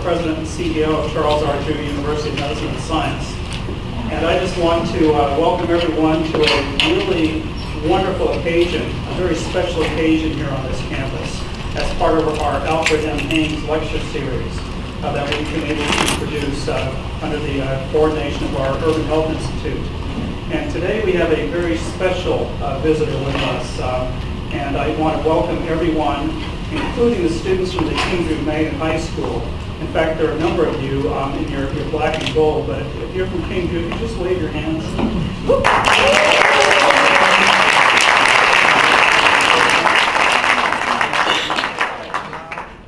President and CEO of Charles R. Drew University of Medicine and Science. And I just want to welcome everyone to a really wonderful occasion, a very special occasion here on this campus, as part of our Alfred Haynes Lecture Series that we've been able to produce under the coordination of our Urban Health Institute. And today we have a very special visitor with us, and I want to welcome everyone, including the students from the King Drew Magnet High School. In fact, there are a number of you in your black and gold, but if you're from King Drew, you just wave your hands.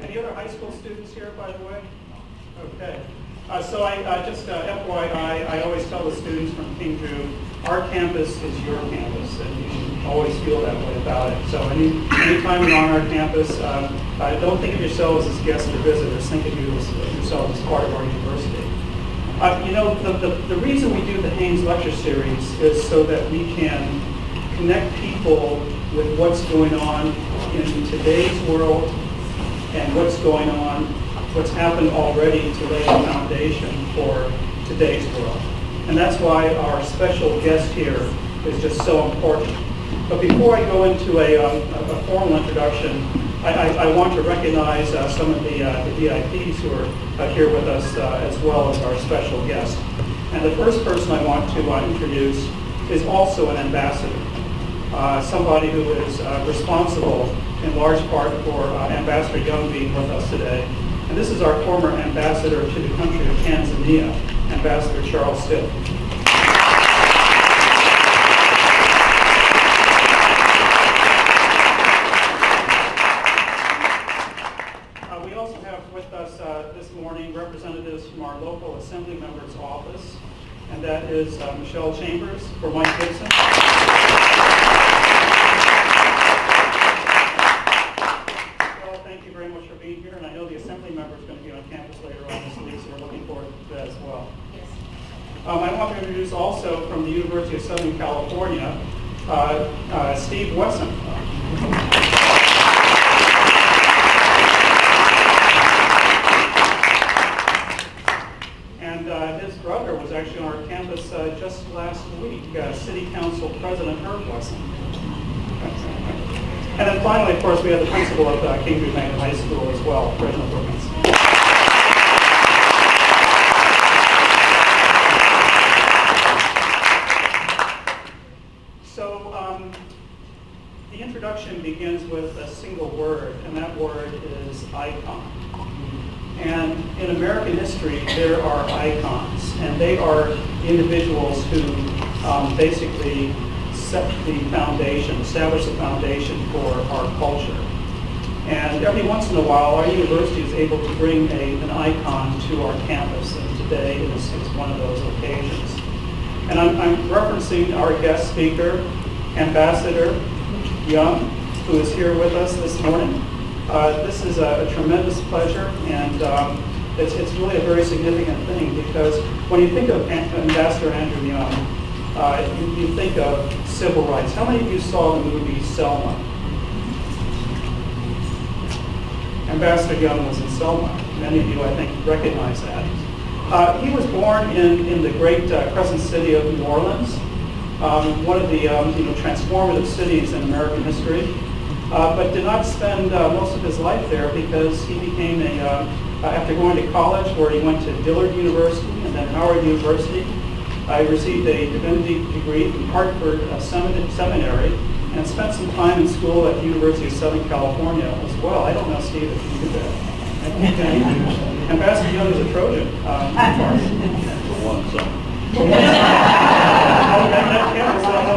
Any other high school students here, by the way? Okay. So I just FYI, I always tell the students from King Drew, our campus is your campus, and you should always feel that way about it. So anytime you're on our campus, don't think of yourselves as guests or visitors. Think of yourselves as part of our university. The reason we do the Haynes Lecture Series is so that we can connect people with what's going on in today's world and what's happened already to lay the foundation for today's world. And that's why our special guest here is just so important. But before I go into a formal introduction, I want to recognize some of the VIPs who are here with us as well as our special guest. And the first person I want to introduce is also an ambassador, somebody who is responsible in large part for Ambassador Young being with us today. And this is our former ambassador to the country of Tanzania, Ambassador Charles Still. We also have with us this morning representatives from our local assembly member's office, and that is Michelle Chambers for Mike Gibson. Thank you very much for being here, and I know the assembly member is going to be on campus later on this week, so we're looking forward to that as well. Yes. I want to introduce also from the University of Southern California, Steve Wesson. And his brother was actually on our campus just last week, City Council President Unheard Wesson. And then finally, of course, we have the principal of King Drew Magnet High School as well, Reginald Wilkins. So the introduction begins with a single word, and that word is icon. And in American history, there are icons, and they are individuals who basically set the foundation, establish the foundation for our culture. And every once in a while, our university is able to bring an icon to our campus, and today is one of those occasions. And I'm referencing our guest speaker, Ambassador Young, who is here with us this morning. This is a tremendous pleasure, and it's really a very significant thing, because when you think of Ambassador Andrew Young, you think of civil rights. How many of you saw the movie Selma? Ambassador Young was in Selma. Many of you, I think, recognize that. He was born in the great Crescent City of New Orleans, one of the transformative cities in American history, but did not spend most of his life there, because he became after going to college, where he went to Dillard University and then Howard University. I received a divinity degree from Hartford Seminary, and spent some time in school at the University of Southern California as well. I don't know, Steve, if you did that. Okay. Ambassador Young is a Trojan. I'll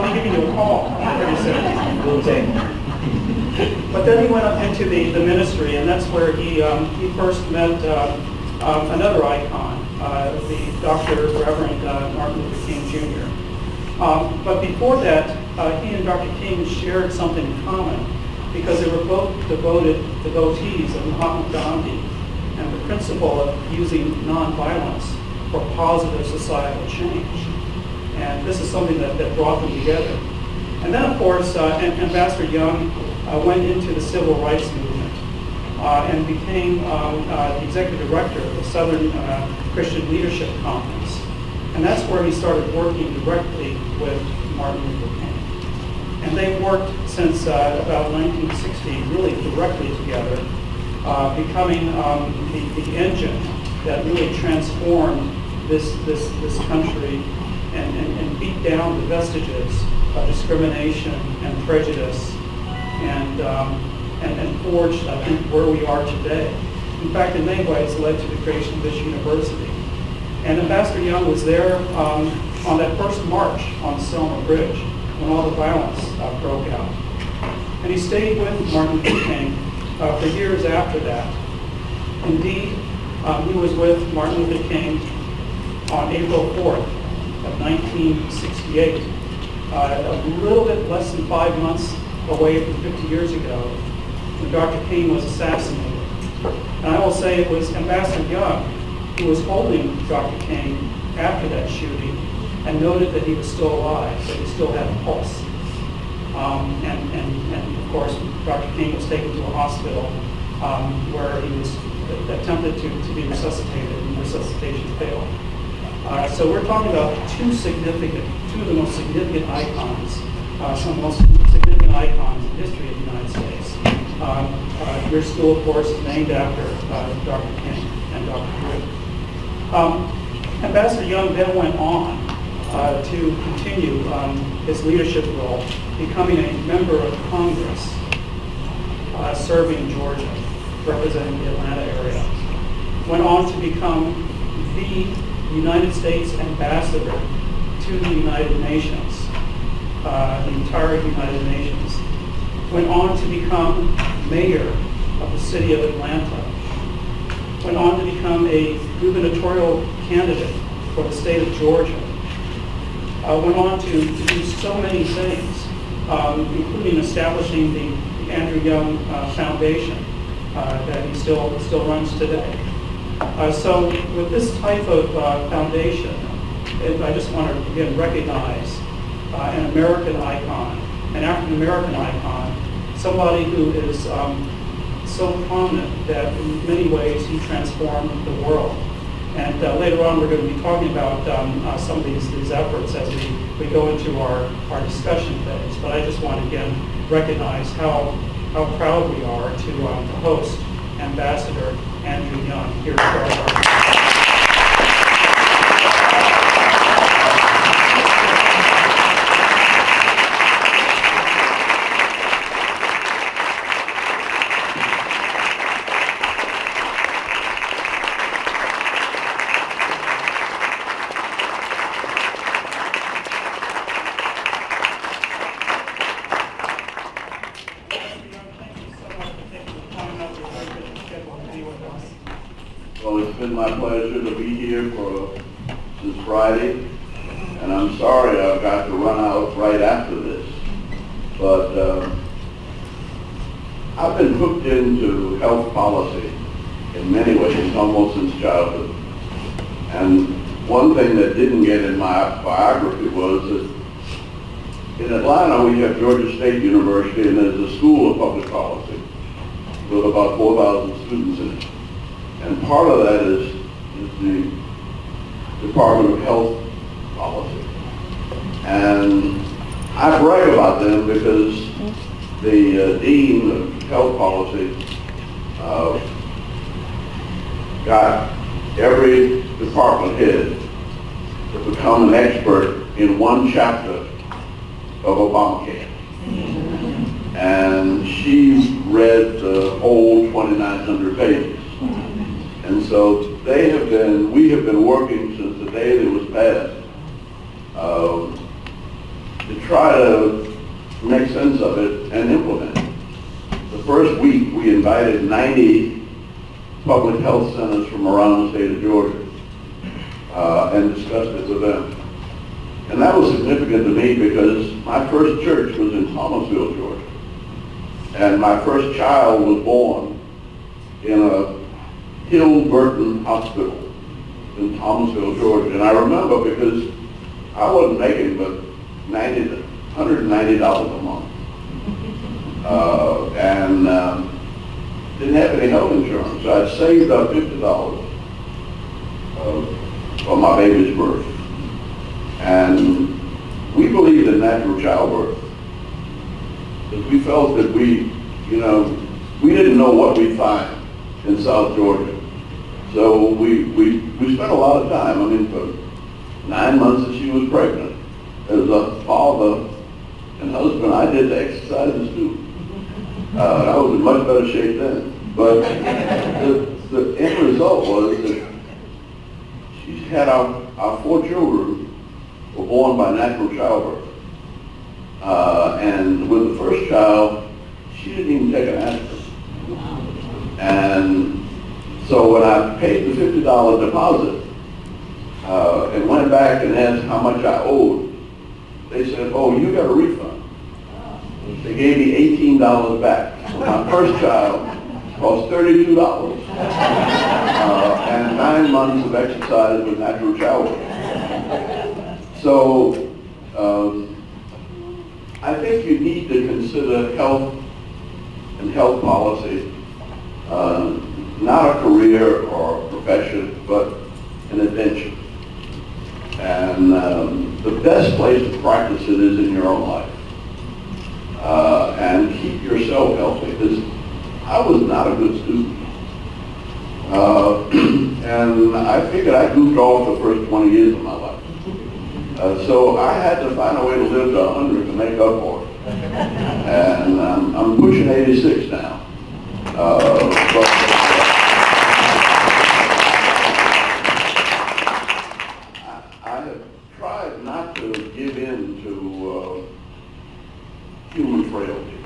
be giving you a call pretty soon. We'll take it. But then he went up into the ministry, and that's where he first met another icon, the Dr. Reverend Martin Luther King Jr. But before that, he and Dr. King shared something in common, because they were both devotees of Mahatma Gandhi and the principle of using nonviolence for positive societal change. And this is something that brought them together. And then, of course, Ambassador Young went into the civil rights movement. and became the executive director of the Southern Christian Leadership Conference. And that's where he started working directly with Martin Luther King. And they've worked since about 1960 really directly together, becoming the engine that really transformed this country and beat down the vestiges of discrimination and prejudice and forged, I think, where we are today. In fact, in many ways, led to the creation of this university. And Ambassador Young was there on that first march on Selma Bridge when all the violence broke out. And he stayed with Martin Luther King for years after that. Indeed, he was with Martin Luther King on April 4th of 1968, a little bit less than 5 months away from 50 years ago, when Dr. King was assassinated. And I will say it was Ambassador Young who was holding Dr. King after that shooting and noted that he was still alive, that he still had a pulse. And of course, Dr. King was taken to a hospital where he was attempted to be resuscitated, and resuscitation failed. So we're talking about two of the most significant icons, some of the most significant icons in the history of the United States. Your school, of course, is named after Dr. King and Dr. Drew. Ambassador Young then went on to continue his leadership role, becoming a member of Congress, serving Georgia, representing the Atlanta area. Went on to become the United States ambassador to the United Nations, the entire United Nations. Went on to become mayor of the city of Atlanta. Went on to become a gubernatorial candidate for the state of Georgia. Went on to do so many things, including establishing the Andrew Young Foundation that he still runs today. So with this type of foundation, I just want to again recognize an American icon, an African American icon, somebody who is so prominent that in many ways he transformed the world. And later on we're going to be talking about some of these efforts as we go into our discussion phase. But I just want to again recognize how proud we are to host Ambassador Andrew Young here at our Well, it's been my pleasure to be here since Friday, and I'm sorry I've got to run out right after this, but I've been hooked into health policy in many ways, almost since childhood. And one thing that didn't get in my biography was that in Atlanta we have Georgia State University, and there's a school of public policy with about 4,000 students in it. And part of that is the Department of Health Policy. And I brag about them because the Dean of Health Policy got every department head to become an expert in one chapter of Obamacare. And she read the whole 2,900 pages. And so we have been working since the day it was passed to try to make sense of it and implement it. The first week we invited 90 public health centers from around the state of Georgia and discussed it with them. And that was significant to me because my first church was in Thomasville, Georgia. And my first child was born in a Hill-Burton Hospital in Thomasville, Georgia. And I remember because I wasn't making but $190 a month. didn't have any health insurance. So I'd saved up $50 for my baby's birth. And we believed in natural childbirth. Because we felt that we didn't know what we'd find in South Georgia. So we spent a lot of time. I mean, for 9 months that she was pregnant, as a father and husband, I did the exercises too. I was in much better shape then. But the end result was that she had our 4 children were born by natural childbirth. And with the first child, she didn't even take an aspirin. And so when I paid the $50 deposit and went back and asked how much I owed, they said, "Oh, you got a refund." They gave me $18 back. My first child cost $32 and 9 months of exercise with natural childbirth. So I think you need to consider health and health policy, not a career or a profession, but an adventure. And the best place to practice it is in your own life. And keep yourself healthy, because I was not a good student. And I figured I goofed off the first 20 years of my life. So I had to find a way to live to 100 to make up for it. And I'm pushing 86 now. But I have tried not to give in to human frailty.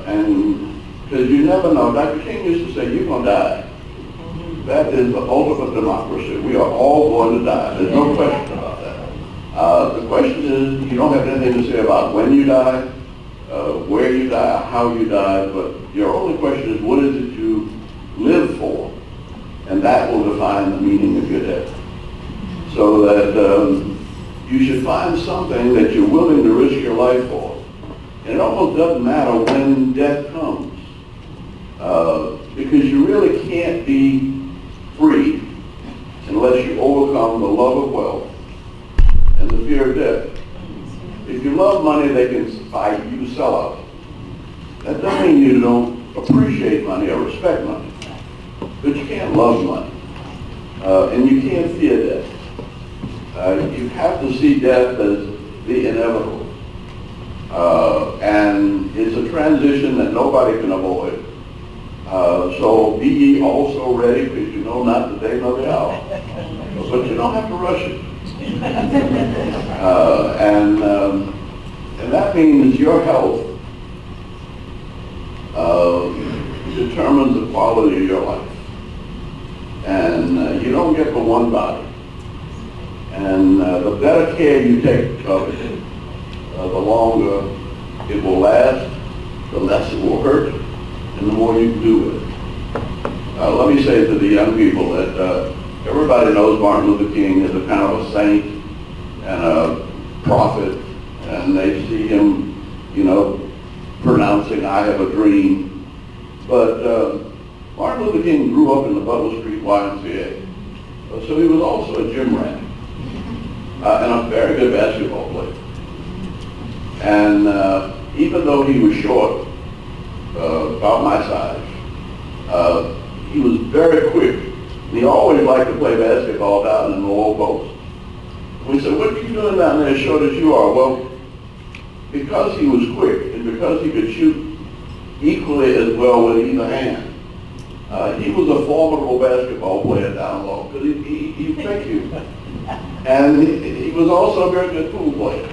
And because you never know, Dr. King used to say, "You're going to die." That is the ultimate democracy. We are all going to die. There's no question about that. The question is, you don't have anything to say about when you die, where you die, how you die, but your only question is, what is it you live for? And that will define the meaning of your death. So that you should find something that you're willing to risk your life for. And it almost doesn't matter when death comes, because you really can't be free unless you overcome the love of wealth and the fear of death. If you love money, they can buy you, sell out. That doesn't mean you don't appreciate money or respect money, but you can't love money, and you can't fear death. You have to see death as the inevitable, and it's a transition that nobody can avoid. So be ye also ready, because you know not the day nor the hour. But you don't have to rush it. And that means your health determines the quality of your life. And you don't get but one body. And the better care you take of it, the longer it will last, the less it will hurt, and the more you can do with it. Let me say to the young people that everybody knows Martin Luther King as a kind of a saint and a prophet, and they see him, pronouncing, "I have a dream." But Martin Luther King grew up in the Butler Street YMCA, so he was also a gym rat and a very good basketball player. And even though he was short, about my size, he was very quick. And he always liked to play basketball down in the low post. We said, "What are you doing down there as short as you are?" Well, because he was quick and because he could shoot equally as well with either hand, he was a formidable basketball player down low, because he picked you. And he was also a very good pool player,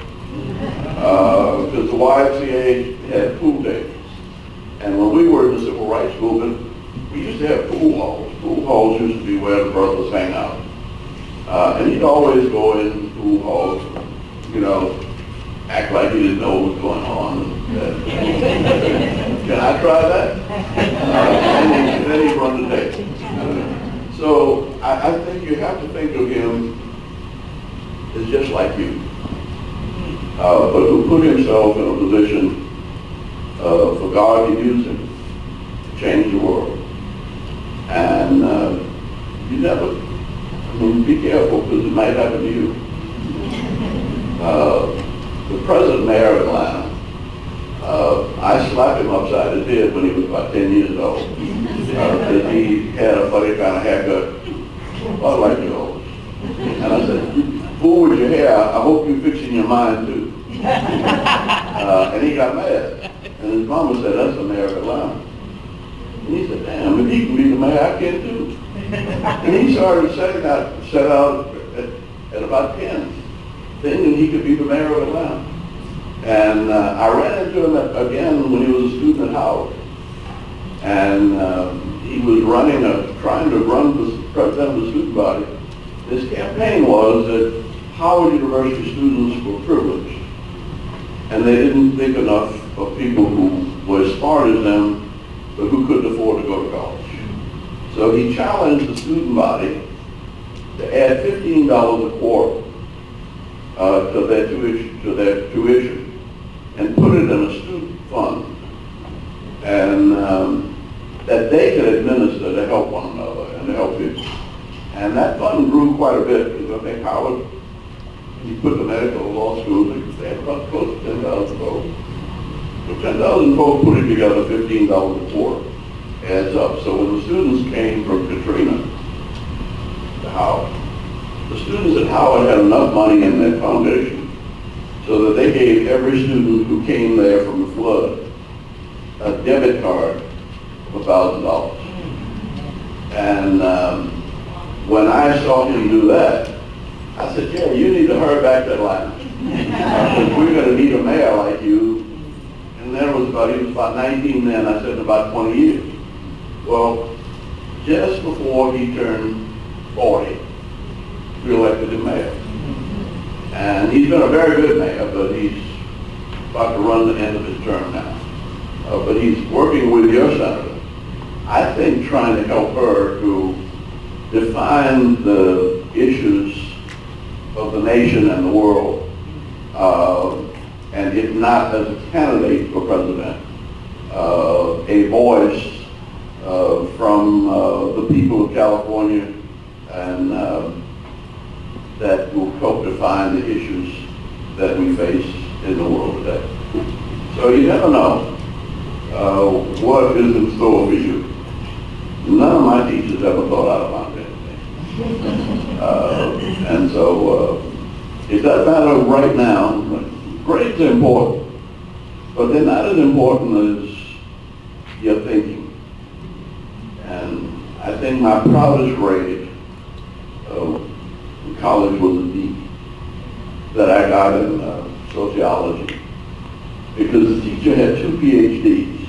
because the YMCA had pool tables. And when we were in the civil rights movement, we used to have pool halls. Pool halls used to be where the brothers hang out. And he'd always go in pool halls, act like he didn't know what was going on. Can I try that? And then he'd run the tape. So I think you have to think of him as just like you, but who put himself in a position for God to use him. change the world. And you never, be careful because it might happen to you. The present mayor of Atlanta, I slapped him upside his head when he was about 10 years old. Because he had a funny kind of haircut, about like yours. And I said, fool with your hair, I hope you're fixing your mind too. And he got mad. And his mama said, that's the mayor of Atlanta. And he said, damn, if he can be the mayor, I can too. And he started set out at about 10, thinking he could be the mayor of Atlanta. And I ran into him again when he was a student at Howard. And he was trying to run for president of the student body. His campaign was that Howard University students were privileged. And they didn't think enough of people who were as smart as them, but who couldn't afford to go to college. So he challenged the student body to add $15 a quarter to their tuition, and put it in a student fund, and that they could administer to help one another and to help people. And that fund grew quite a bit, because I think Howard, he put the medical law school, they had about close to 10,000 folks. So 10,000 folks putting together $15 a quarter adds up. So when the students came from Katrina to Howard, the students at Howard had enough money in their foundation so that they gave every student who came there from the flood a debit card of $1,000. And when I saw him do that, I said, yeah, you need to hurry back to Atlanta. We're going to need a mayor like you. And he was about 19 then, I said, in about 20 years. Well, just before he turned 40, we elected him mayor. And he's been a very good mayor, but he's about to run the end of his term now. But he's working with your senator, I think, trying to help her to define the issues of the nation and the world, and if not as a candidate for president, a voice from the people of California, and that will help define the issues that we face in the world today. So you never know what is in store for you. None of my teachers ever thought I'd amount to anything. And so it does matter right now. Grades are important, but they're not as important as your thinking. And I think my proudest grade in college was a D that I got in sociology, because the teacher had 2 PhDs,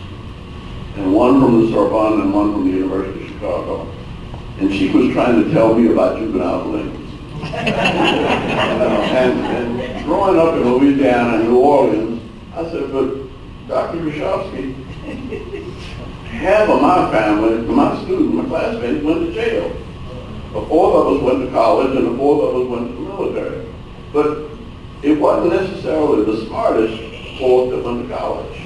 and one from the Sorbonne and one from the University of Chicago. And she was trying to tell me about juvenile delinquency. And growing up in Louisiana and New Orleans, I said, but Dr. Rashofsky, half of my family, my students, my classmates went to jail. A fourth of us went to college and a fourth of us went to the military. But it wasn't necessarily the smartest fourth that went to college.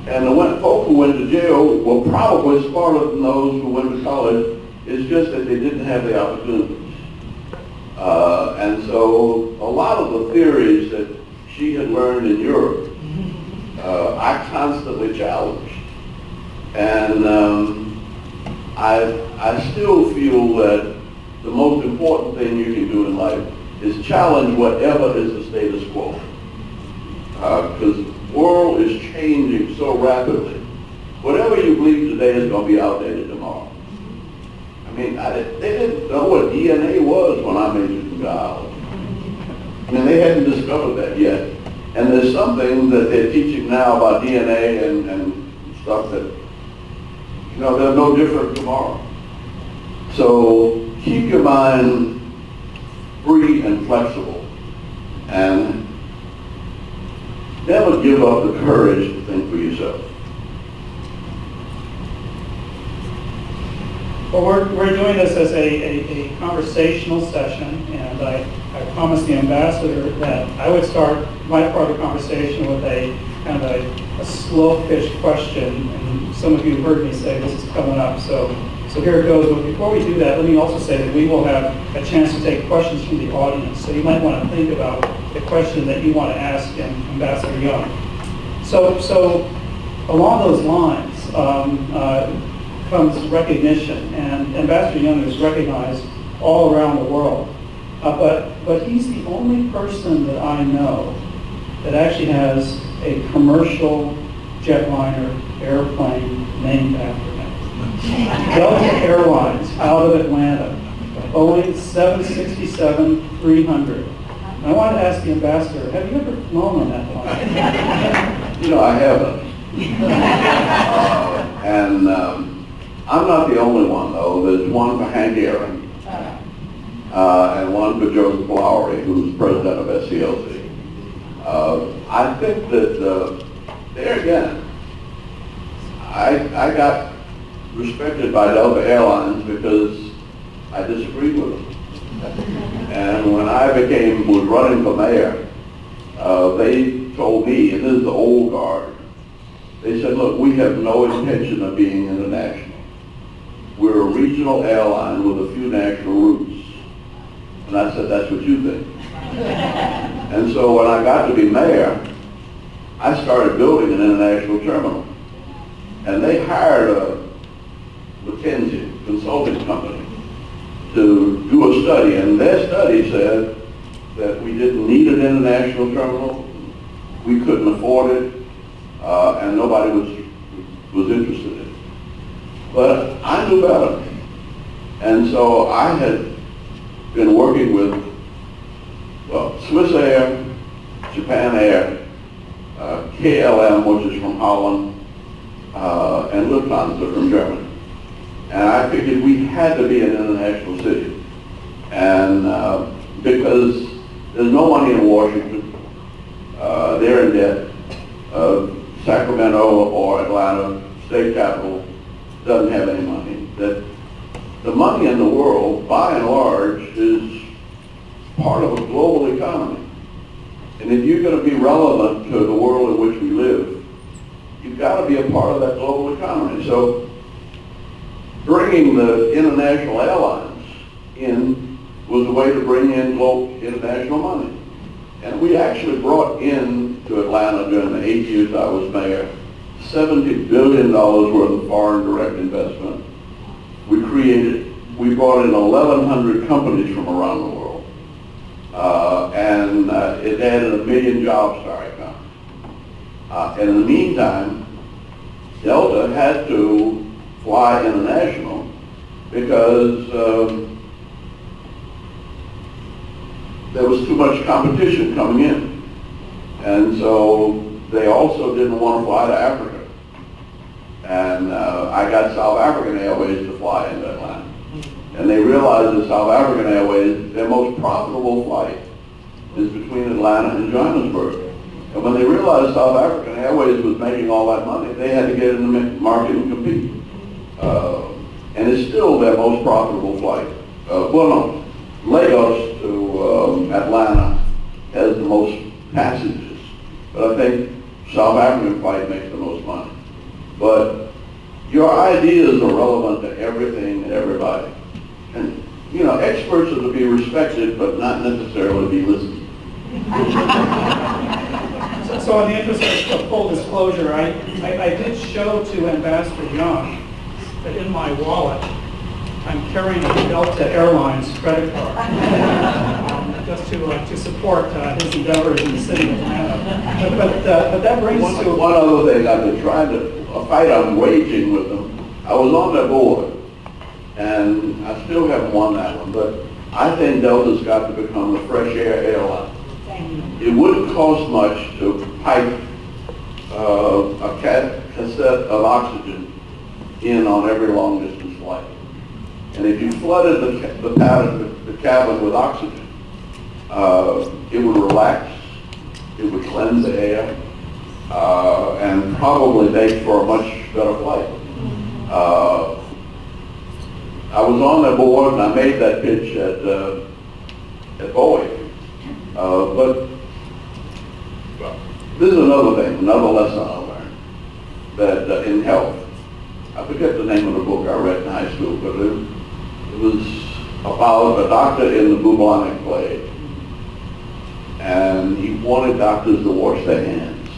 And the folk who went to jail were probably smarter than those who went to college. It's just that they didn't have the opportunities. And so a lot of the theories that she had learned in Europe, I constantly challenged. And I still feel that the most important thing you can do in life is challenge whatever is the status quo. Because the world is changing so rapidly. Whatever you believe today is going to be outdated tomorrow. I mean, they didn't know what DNA was when I majored in biology. I mean, they hadn't discovered that yet. And there's something that they're teaching now about DNA and stuff that, they're no different tomorrow. So keep your mind free and flexible, and never give up the courage to think for yourself. Well, we're doing this as a conversational session, and I promised the ambassador that I would start my part of the conversation with a kind of a slow pitch question, and some of you have heard me say this is coming up, so here it goes. But before we do that, let me also say that we will have a chance to take questions from the audience, so you might want to think about the question that you want to ask Ambassador Young. So along those lines comes recognition, and Ambassador Young is recognized all around the world. But he's the only person that I know that actually has a commercial jetliner airplane named after him. Delta Airlines out of Atlanta, Boeing 767-300. I want to ask the ambassador, have you ever flown on that plane? I haven't. And I'm not the only one, though. There's one for Hank Aaron, and one for Joseph Lowery, who's president of SCLC. I think that there again, I got respected by Delta Airlines because I disagreed with them. And when I was running for mayor, they told me, and this is the old guard, they said, look, we have no intention of being international. We're a regional airline with a few national routes. And I said, that's what you think. And so when I got to be mayor, I started building an international terminal. And they hired a McKinsey consulting company to do a study. And their study said that we didn't need an international terminal, we couldn't afford it, and nobody was interested in it. But I knew better. And so I had been working with, Swiss Air, Japan Air, KLM, which is from Holland, and Lufthansa from Germany. And I figured we had to be an international city. And because there's no money in Washington, they're in debt. Sacramento or Atlanta, state capital, doesn't have any money. That the money in the world, by and large, is part of a global economy. And if you're going to be relevant to the world in which we live, you've got to be a part of that global economy. So bringing the international airlines in was a way to bring in global international money. And we actually brought in to Atlanta during the 8 years I was mayor, $70 billion worth of foreign direct investment. We brought in 1,100 companies from around the world. And it added 1 million jobs to our economy. And in the meantime, Delta had to fly international because there was too much competition coming in. And so they also didn't want to fly to Africa. And I got South African Airways to fly into Atlanta. And they realized that South African Airways, their most profitable flight is between Atlanta and Johannesburg. And when they realized South African Airways was making all that money, they had to get in the market and compete. And it's still their most profitable flight. Lagos to Atlanta has the most passages, but I think South African flight makes the most money. But your ideas are relevant to everything and everybody. And, experts are to be respected, but not necessarily be listened to. So in the interest of full disclosure, I did show to Ambassador Young that in my wallet, I'm carrying a Delta Airlines credit card, just to support his endeavors in the city of Manna. But that brings us to one other thing. I've been trying to, a fight I'm waging with them. I was on their board, and I still haven't won that one, but I think Delta's got to become a fresh air airline. It wouldn't cost much to pipe a cassette of oxygen in on every long distance flight. And if you flooded the cabin with oxygen, it would relax, it would cleanse the air, and probably make for a much better flight. I was on the board and I made that pitch at Boeing. But this is another thing, another lesson I learned, that in health, I forget the name of the book I read in high school, but it was about a doctor in the bubonic plague. And he wanted doctors to wash their hands.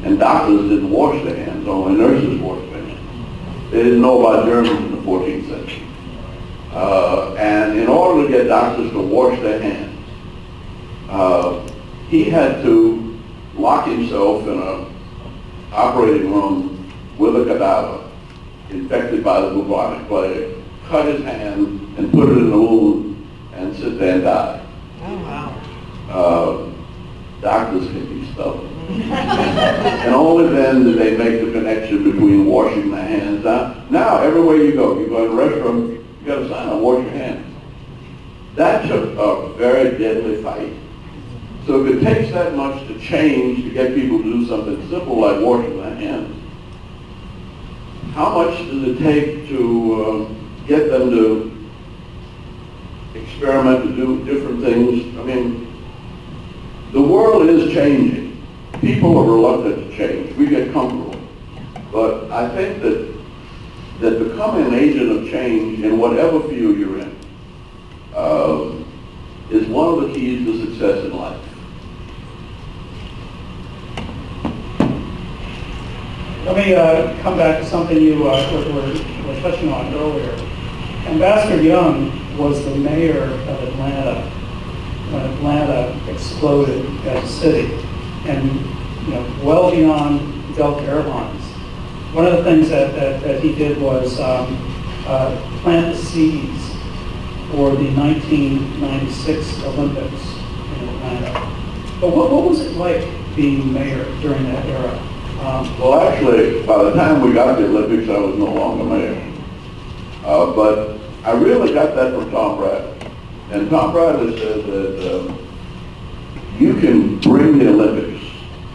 And doctors didn't wash their hands, only nurses washed their hands. They didn't know about germs in the 14th century. And in order to get doctors to wash their hands, he had to lock himself in an operating room with a cadaver infected by the bubonic plague, cut his hand and put it in a wound and sit there and die. Doctors can be stubborn. And only then did they make the connection between washing their hands. Now everywhere you go in a restaurant, you got a sign on wash your hands. That took a very deadly fight. So if it takes that much to change to get people to do something simple like washing their hands, how much does it take to get them to experiment, to do different things? I mean, the world is changing. People are reluctant to change. We get comfortable. But I think that becoming an agent of change in whatever field you're in is one of the keys to success in life. Let me come back to something you were touching on earlier. Ambassador Young was the mayor of Atlanta when Atlanta exploded as a city, and well beyond Delta Airlines. One of the things that he did was plant the seeds for the 1996 Olympics in Atlanta. But what was it like being mayor during that era? Well, actually, by the time we got the Olympics, I was no longer mayor. But I really got that from Tom Bradley. And Tom Bradley said that you can bring the Olympics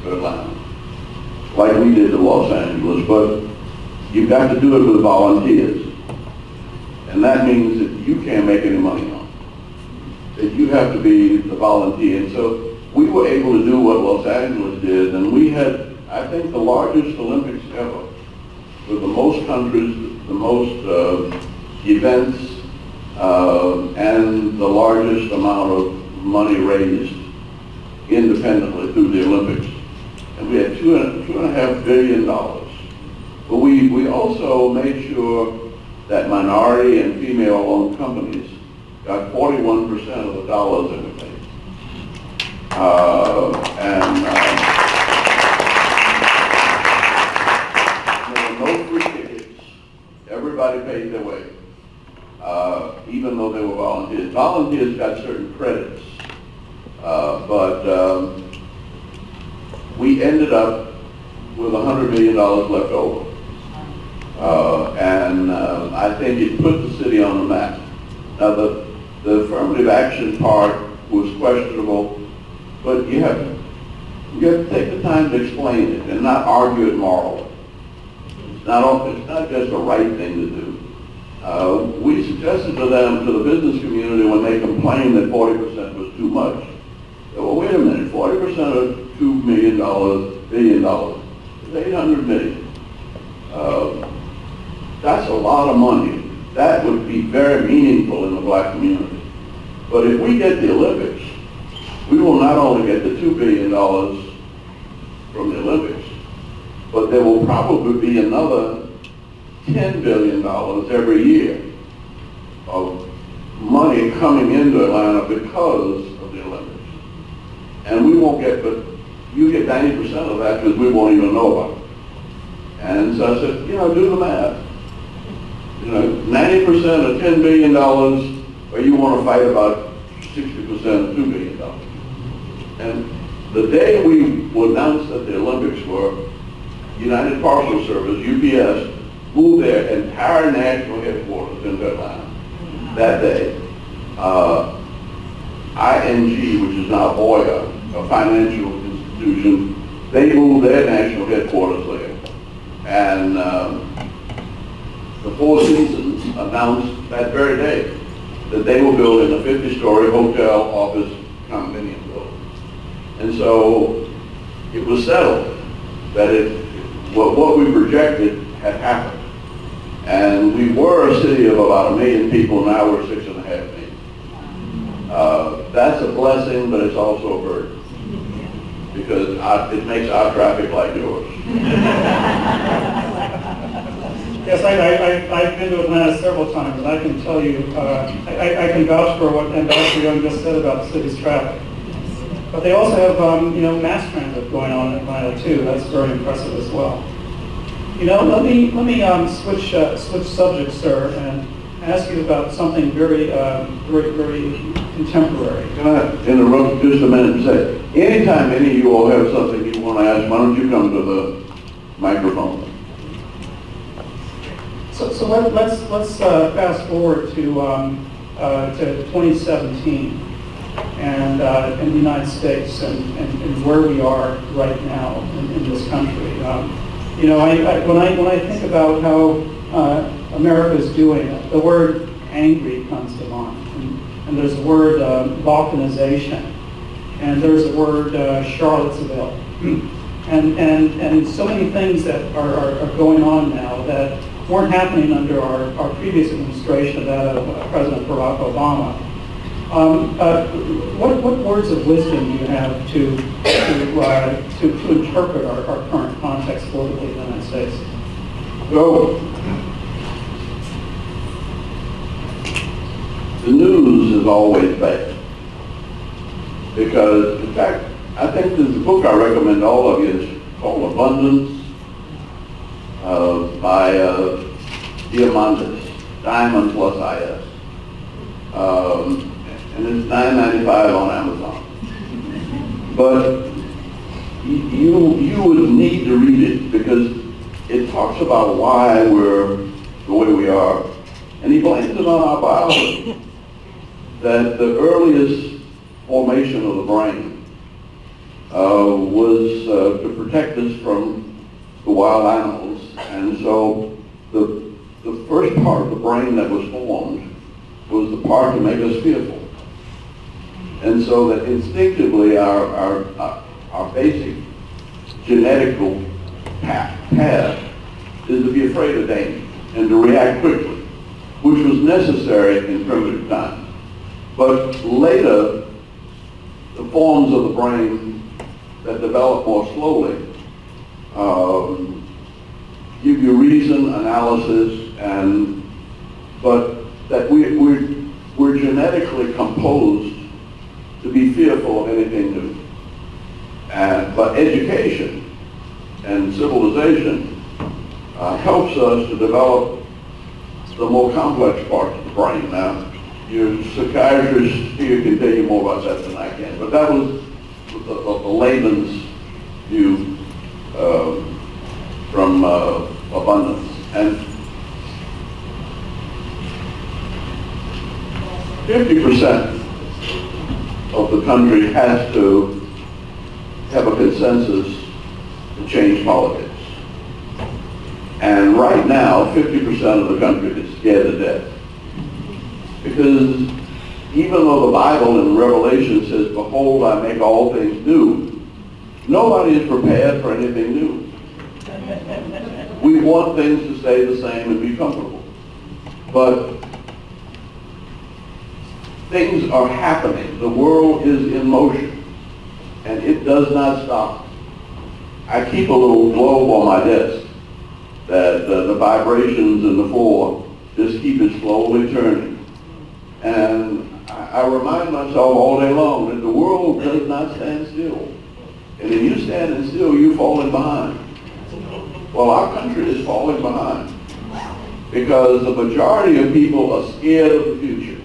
to Atlanta, like we did to Los Angeles, but you've got to do it with volunteers. And that means that you can't make any money on it. That you have to be the volunteer. And so we were able to do what Los Angeles did, and we had, I think, the largest Olympics ever, with the most countries, the most events, and the largest amount of money raised independently through the Olympics. And we had $2.5 billion. But we also made sure that minority and female-owned companies got 41% of the dollars that we paid. There were no free tickets. Everybody paid their way, even though they were volunteers. Volunteers got certain credits, but we ended up with $100 million left over. And I think it put the city on the map. Now, the affirmative action part was questionable, but you have to take the time to explain it and not argue it morally. It's not just a right thing to do. We suggested to them, to the business community, when they complained that 40% was too much, well, wait a minute, 40% of $2 billion is $800 million. That's a lot of money. That would be very meaningful in the black community. But if we get the Olympics, we will not only get the $2 billion from the Olympics, but there will probably be another $10 billion every year of money coming into Atlanta because of the Olympics. And we won't get, but you get 90% of that because we won't even know about it. And so I said, do the math. 90% of $10 billion, or you want to fight about 60% of $2 billion. And the day we announced that the Olympics were, United Parcel Service, UPS, moved their entire national headquarters into Atlanta that day. ING, which is now Voya, a financial institution, they moved their national headquarters there. And the Four Seasons announced that very day that they were building a 50-story hotel, office, condominium building. And so it was settled that what we projected had happened. And we were a city of about 1 million people, now we're 6.5 million. That's a blessing, but it's also a burden, because it makes our traffic like yours. Yes, I've been to Atlanta several times, and I can tell you, I can vouch for what Ambassador Young just said about the city's traffic. But they also have, mass transit going on in Atlanta too. That's very impressive as well. Let me switch subjects, sir, and ask you about something very, very contemporary. Can I interrupt just a minute and say, anytime any of you all have something you want to ask, why don't you come to the microphone? So let's fast forward to 2017 and in the United States and where we are right now in this country. When I think about how America is doing, the word angry comes to mind, and there's the word balkanization, and there's the word Charlottesville, and so many things that are going on now that weren't happening under our previous administration, that of President Barack Obama. What words of wisdom do you have to interpret our current context politically in the United States? So, the news is always bad. Because, in fact, I think there's a book I recommend to all of you. It's called Abundance by Diamandis, Diamond plus IS. And it's $9.95 on Amazon. But you would need to read it because it talks about why we're the way we are. And he blames it on our biology. That the earliest formation of the brain was to protect us from the wild animals. And so the first part of the brain that was formed was the part to make us fearful. And so that instinctively our basic genetical path is to be afraid of danger and to react quickly, which was necessary in primitive times. But later, the forms of the brain that develop more slowly give you reason, analysis, but that we're genetically composed to be fearful of anything new. But education and civilization helps us to develop the more complex parts of the brain. Now, your psychiatrist here can tell you more about that than I can, but that was the layman's view from Abundance. And 50% of the country has to have a consensus to change politics. And right now, 50% of the country is scared to death. Because even though the Bible in Revelation says, behold, I make all things new, nobody is prepared for anything new. We want things to stay the same and be comfortable. But things are happening. The world is in motion, and it does not stop. I keep a little globe on my desk that the vibrations in the floor just keep it slowly turning. And I remind myself all day long that the world does not stand still. And if you standing still, you're falling behind. Well, our country is falling behind because the majority of people are scared of the future.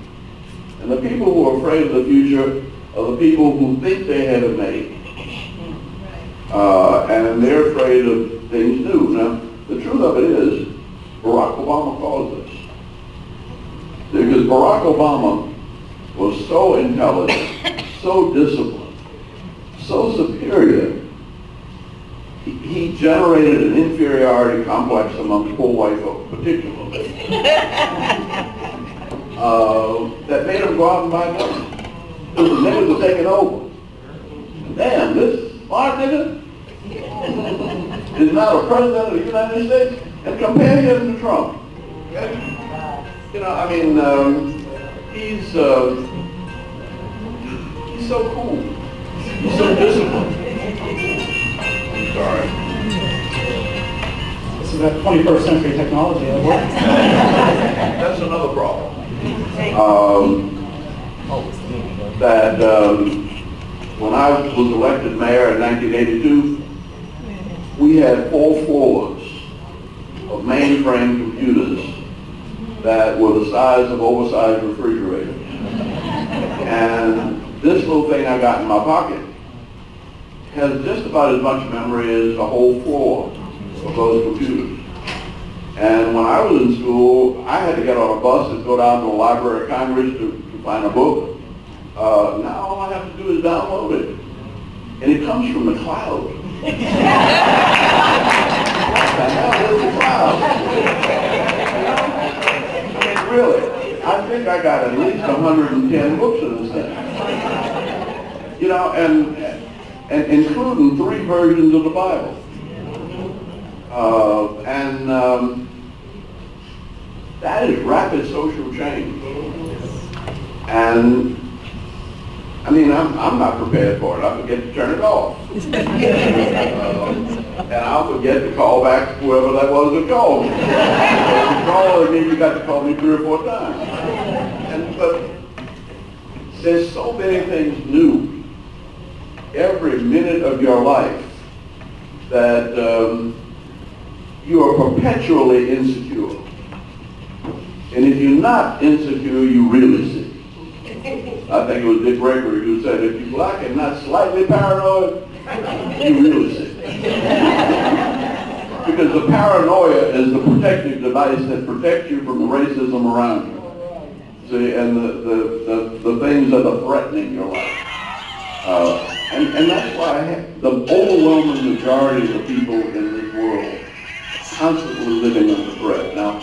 And the people who are afraid of the future are the people who think they have it made. And they're afraid of things new. Now, the truth of it is, Barack Obama caused this. Because Barack Obama was so intelligent, so disciplined, so superior, he generated an inferiority complex amongst poor white folks, particularly. that made them go out and buy guns. Because the niggas were taking over. Damn, this smart nigga is now the president of the United States, and compare him to Trump. Okay? You know, I mean, he's so cool. He's so disciplined. I'm sorry. This is that 21st century technology at work. That's another problem. That when I was elected mayor in 1982, we had 4 floors of mainframe computers that were the size of oversized refrigerators. And this little thing I got in my pocket has just about as much memory as the whole floor of those computers. And when I was in school, I had to get on a bus and go down to the Library of Congress to find a book. Now all I have to do is download it. And it comes from the cloud. What the hell is the cloud? I mean, really, I think I got at least 110 books in this thing. You know, and including 3 versions of the Bible. That is rapid social change. And I mean, I'm not prepared for it. I forget to turn it off. And I'll forget to call back whoever that was that called me. If you call me, you got to call me 3 or 4 times. But there's so many things new every minute of your life that you are perpetually insecure. And if you're not insecure, you really sick. I think it was Dick Gregory who said, if you're black and not slightly paranoid, you really sick. Because the paranoia is the protective device that protects you from the racism around you. See, and the things that are threatening your life. And that's why the overwhelming majority of the people in this world are constantly living under threat. Now,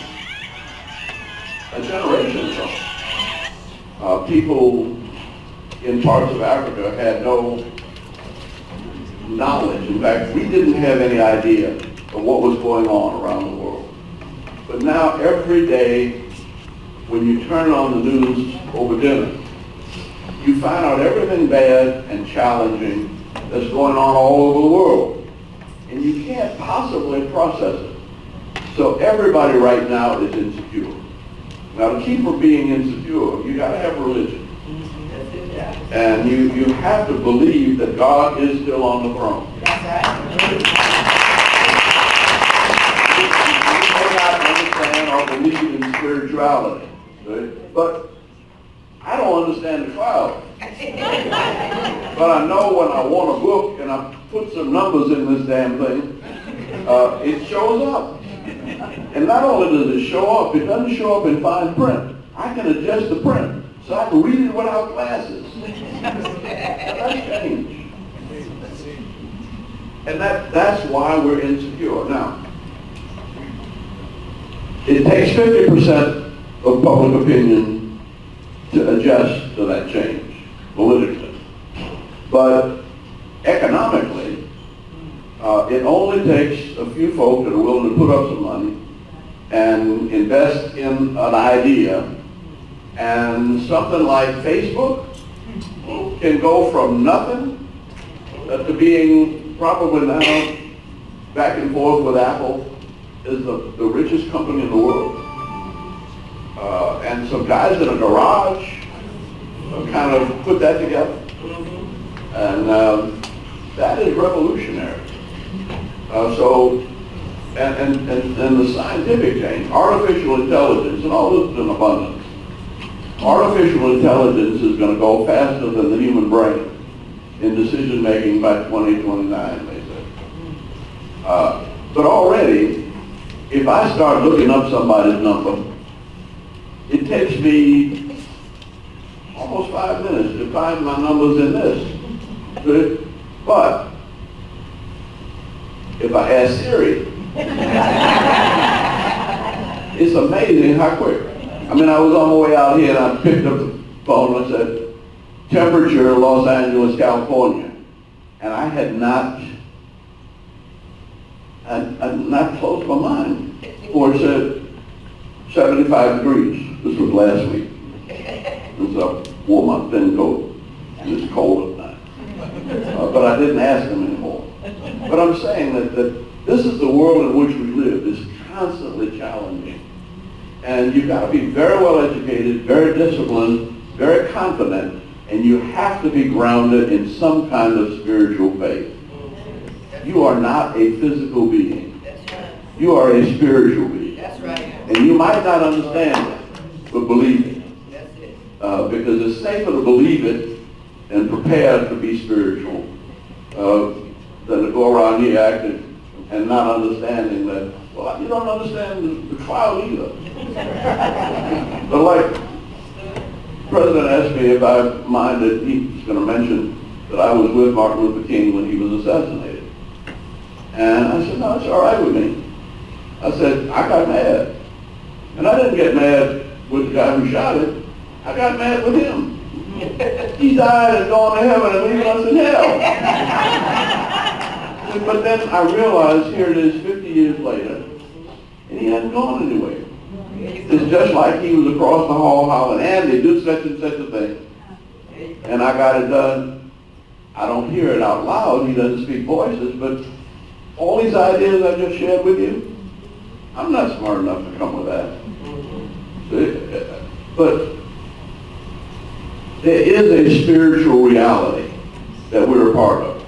a generation ago, people in parts of Africa had no knowledge. In fact, we didn't have any idea of what was going on around the world. But now, every day, when you turn on the news over dinner, you find out everything bad and challenging that's going on all over the world. And you can't possibly process it. So everybody right now is insecure. Now, to keep from being insecure, you got to have religion. And you have to believe that God is still on the throne. That's right. You may not understand or believe in spirituality, right? But I don't understand the cloud. But I know when I want a book and I put some numbers in this damn thing, it shows up. And not only does it show up, it doesn't show up in fine print. I can adjust the print so I can read it without glasses. That's change. And that's why we're insecure. Now, it takes 50% of public opinion to adjust to that change politically. But economically, it only takes a few folks that are willing to put up some money and invest in an idea, and something like Facebook can go from nothing to being probably now back and forth with Apple is the richest company in the world. And some guys in a garage kind of put that together. And that is revolutionary. And the scientific change, artificial intelligence, and all this is in abundance. Artificial intelligence is going to go faster than the human brain in decision making by 2029, they say. But already, if I start looking up somebody's number, it takes me almost 5 minutes to find my numbers in this. But if I ask Siri, it's amazing how quick. I mean, I was on my way out here and I picked up the phone and I said, temperature Los Angeles, California. And I had not closed my mind. Or it said 75 degrees. This was last week. And so I wore my thin coat and it's cold at night. But I didn't ask them anymore. But I'm saying that this is the world in which we live. It's constantly challenging. And you've got to be very well educated, very disciplined, very confident, and you have to be grounded in some kind of spiritual faith. You are not a physical being. You are a spiritual being. That's right. And you might not understand it, but believe it. Because it's safer to believe it and prepare to be spiritual than to go around here acting and not understanding that, well, you don't understand the cloud either. But like, the President asked me if I minded, he's going to mention that I was with Martin Luther King when he was assassinated. And I said, no, it's all right with me. I said, I got mad. And I didn't get mad with the guy who shot it. I got mad with him. He died and gone to heaven and leaving us in hell. But then I realized, here it is 50 years later, and he hadn't gone anywhere. It's just like he was across the hall hollering, Andy, do such and such a thing. And I got it done. I don't hear it out loud. He doesn't speak voices, but all these ideas I just shared with you, I'm not smart enough to come with that. But there is a spiritual reality that we're a part of,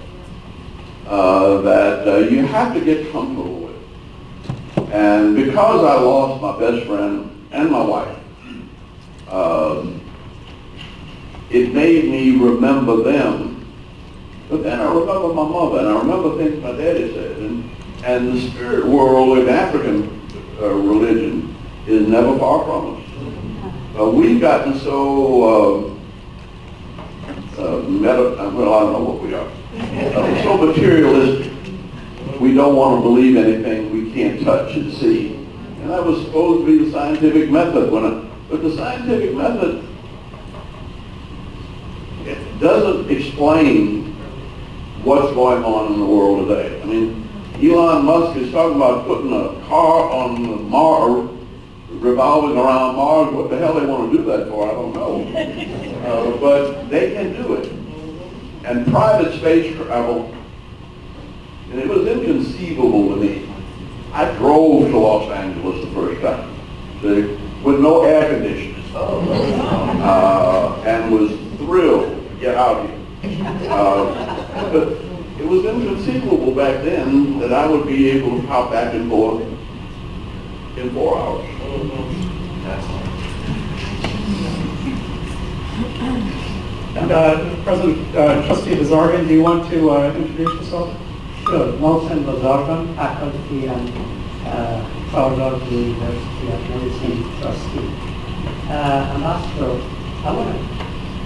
that you have to get comfortable with. And because I lost my best friend and my wife, it made me remember them. But then I remember my mother, and I remember things my daddy said. And the spirit world in African religion is never far from us. We've gotten so well, I don't know what we are. So materialistic. We don't want to believe anything we can't touch and see. And that was supposed to be the scientific method. But the scientific method, it doesn't explain what's going on in the world today. I mean, Elon Musk is talking about putting a car on Mars, revolving around Mars. What the hell they want to do that for, I don't know. But they can do it. And private space travel, and it was inconceivable to me. I drove to Los Angeles the first time, with no air conditioning, and was thrilled to get out here. But it was inconceivable back then that I would be able to hop back and forth in 4 hours. And President Trustee Bazargan, do you want to introduce yourself? Sure. Mohsen Bazargan, faculty and founder of the University of Medicine trustee. And also, I want to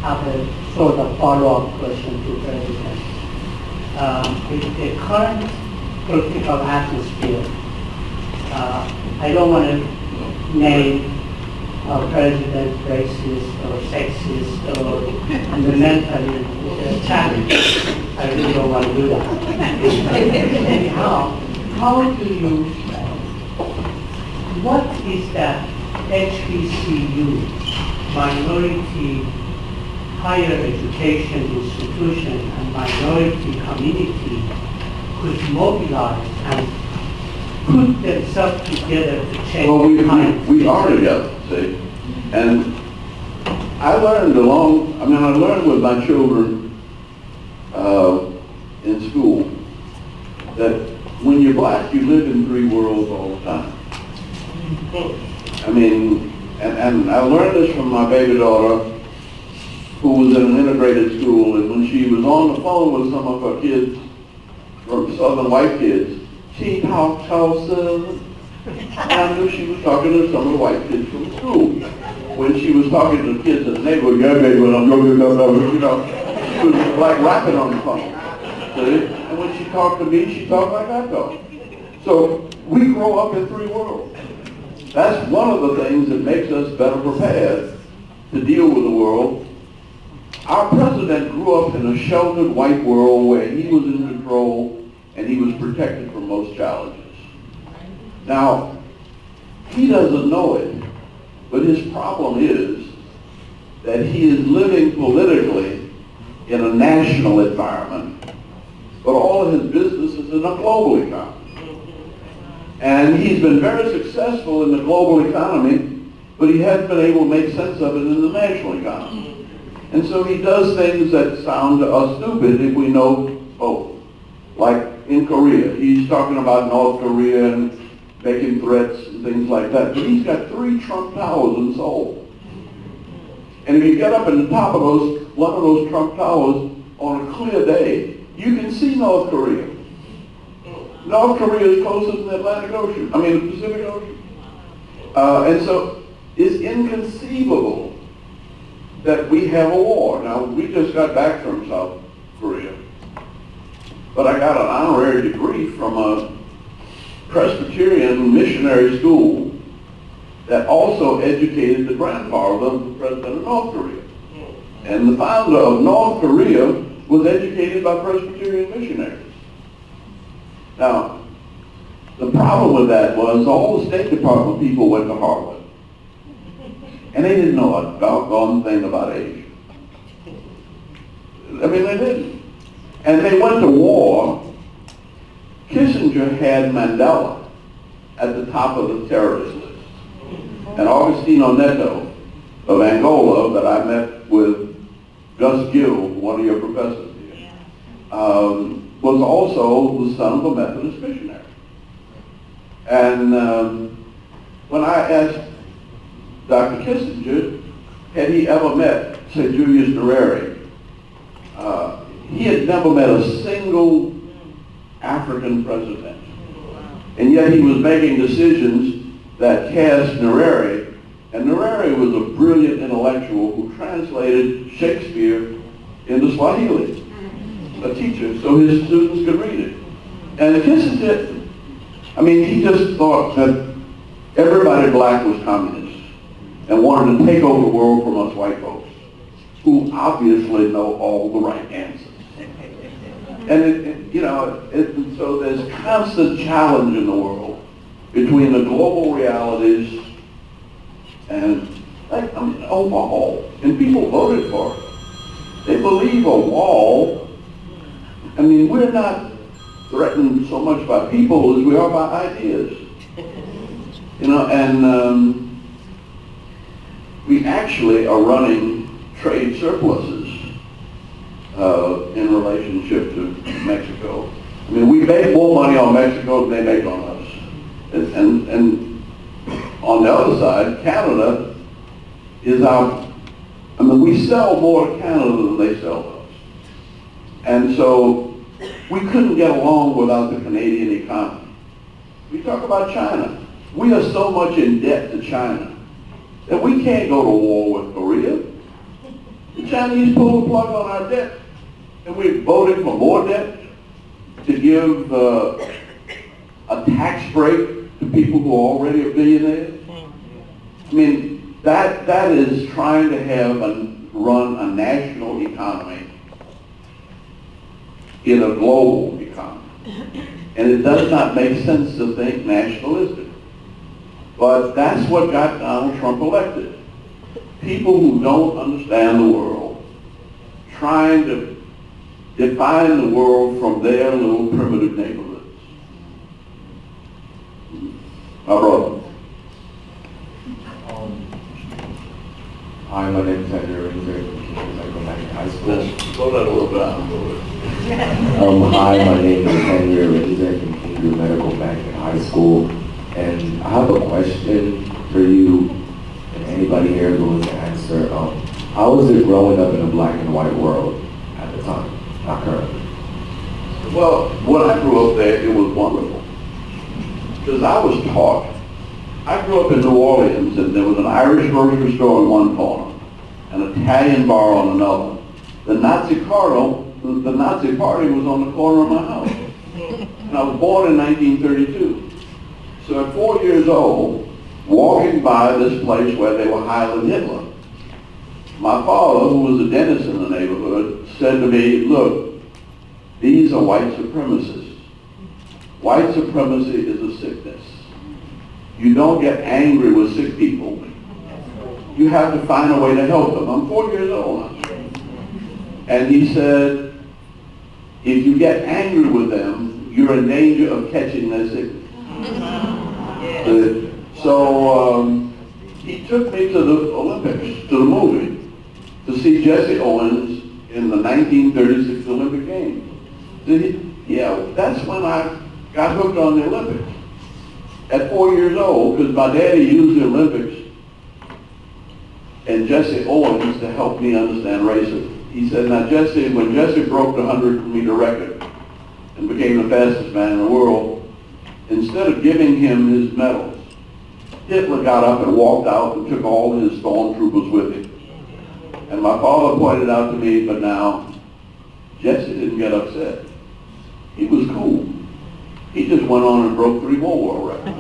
have a sort of follow-up question to President. With the current political atmosphere, I don't want to name our president racist or sexist or fundamentally challenged. I really don't want to do that. Anyhow, how do you, what is that HBCU, minority higher education institution and minority community could mobilize and put themselves together to change Well, we are together, see? And I learned I learned with my children in school that when you're black, you live in 3 worlds all the time. I mean, and I learned this from my baby daughter, who was in an integrated school, and when she was on the phone with some of her kids, from Southern white kids, she talked so Southern. And I knew she was talking to some of the white kids from school. When she was talking to the kids in the neighborhood, yeah, baby, when I'm going to you know, she was like rapping on the phone. See? And when she talked to me, she talked like I talk. So we grow up in 3 worlds. that's one of the things that makes us better prepared to deal with the world. Our president grew up in a sheltered white world where he was in control and he was protected from most challenges. Now, he doesn't know it, but his problem is that he is living politically in a national environment, but all of his business is in a global economy. And he's been very successful in the global economy, but he hasn't been able to make sense of it in the national economy. And so he does things that sound to us stupid if we know both. Like in Korea, he's talking about North Korea and making threats and things like that. But he's got 3 Trump Towers in Seoul. And if you get up in the top of one of those Trump Towers on a clear day, you can see North Korea. North Korea is closer than the Atlantic Ocean, the Pacific Ocean. And so it's inconceivable that we have a war. Now, we just got back from South Korea, but I got an honorary degree from a Presbyterian missionary school that also educated the grandfather of the president of North Korea. And the founder of North Korea was educated by Presbyterian missionaries. Now, the problem with that was all the State Department people went to Harvard. And they didn't know a doggone thing about Asia. They didn't. And they went to war. Kissinger had Mandela at the top of the terrorist list. And Augustino Neto of Angola, that I met with Gus Gill, one of your professors here, was also the son of a Methodist missionary. And when I asked Dr. Kissinger, had he ever met, say, Julius Nyerere, he had never met a single African president. And yet he was making decisions that cast Nyerere, and Nyerere was a brilliant intellectual who translated Shakespeare into Swahili, a teacher, so his students could read it. And Kissinger, he just thought that everybody black was communist and wanted to take over the world from us white folks, who obviously know all the right answers. And so there's constant challenge in the world between the global realities and a wall. And people voted for it. They believe a wall. We're not threatened so much by people as we are by ideas. We actually are running trade surpluses in relationship to Mexico. We make more money on Mexico than they make on us. And on the other side, Canada is we sell more to Canada than they sell to us. And so we couldn't get along without the Canadian economy. We talk about China. We are so much in debt to China that we can't go to war with Korea. The Chinese pulled the plug on our debt, and we're voting for more debt to give a tax break to people who are already a billionaire. That is trying to run a national economy in a global economy. And it does not make sense to think nationalistic. But that's what got Donald Trump elected. People who don't understand the world, trying to define the world from their little primitive neighborhoods. My brother. Hi, my name is Andrew Rinzer. I go back to high school. Slow that a little bit. Hi, my name is Henry Rinzer from Kingdom Medical back in high school. And I have a question for you and anybody here who wants to answer. How was it growing up in a black and white world at the time, not currently? Well, when I grew up there, it was wonderful. Because I was taught. I grew up in New Orleans, and there was an Irish grocery store in one corner, an Italian bar on another. The Nazi Party was on the corner of my house. And I was born in 1932. So at 4 years old, walking by this place where they were hiling Hitler. My father, who was a dentist in the neighborhood, said to me, look, these are white supremacists. White supremacy is a sickness. You don't get angry with sick people. You have to find a way to help them. I'm 4 years old now. And he said, if you get angry with them, you're in danger of catching their sickness. So he took me to the Olympics, to the movie, to see Jesse Owens in the 1936 Olympic Games. Yeah, that's when I got hooked on the Olympics. At 4 years old, because my daddy used the Olympics and Jesse Owens to help me understand racism. He said, now Jesse, when Jesse broke the 100-meter record and became the fastest man in the world, instead of giving him his medals, Hitler got up and walked out and took all his stormtroopers with him. And my father pointed out to me, but now, Jesse didn't get upset. He was cool. He just went on and broke 3 more world records.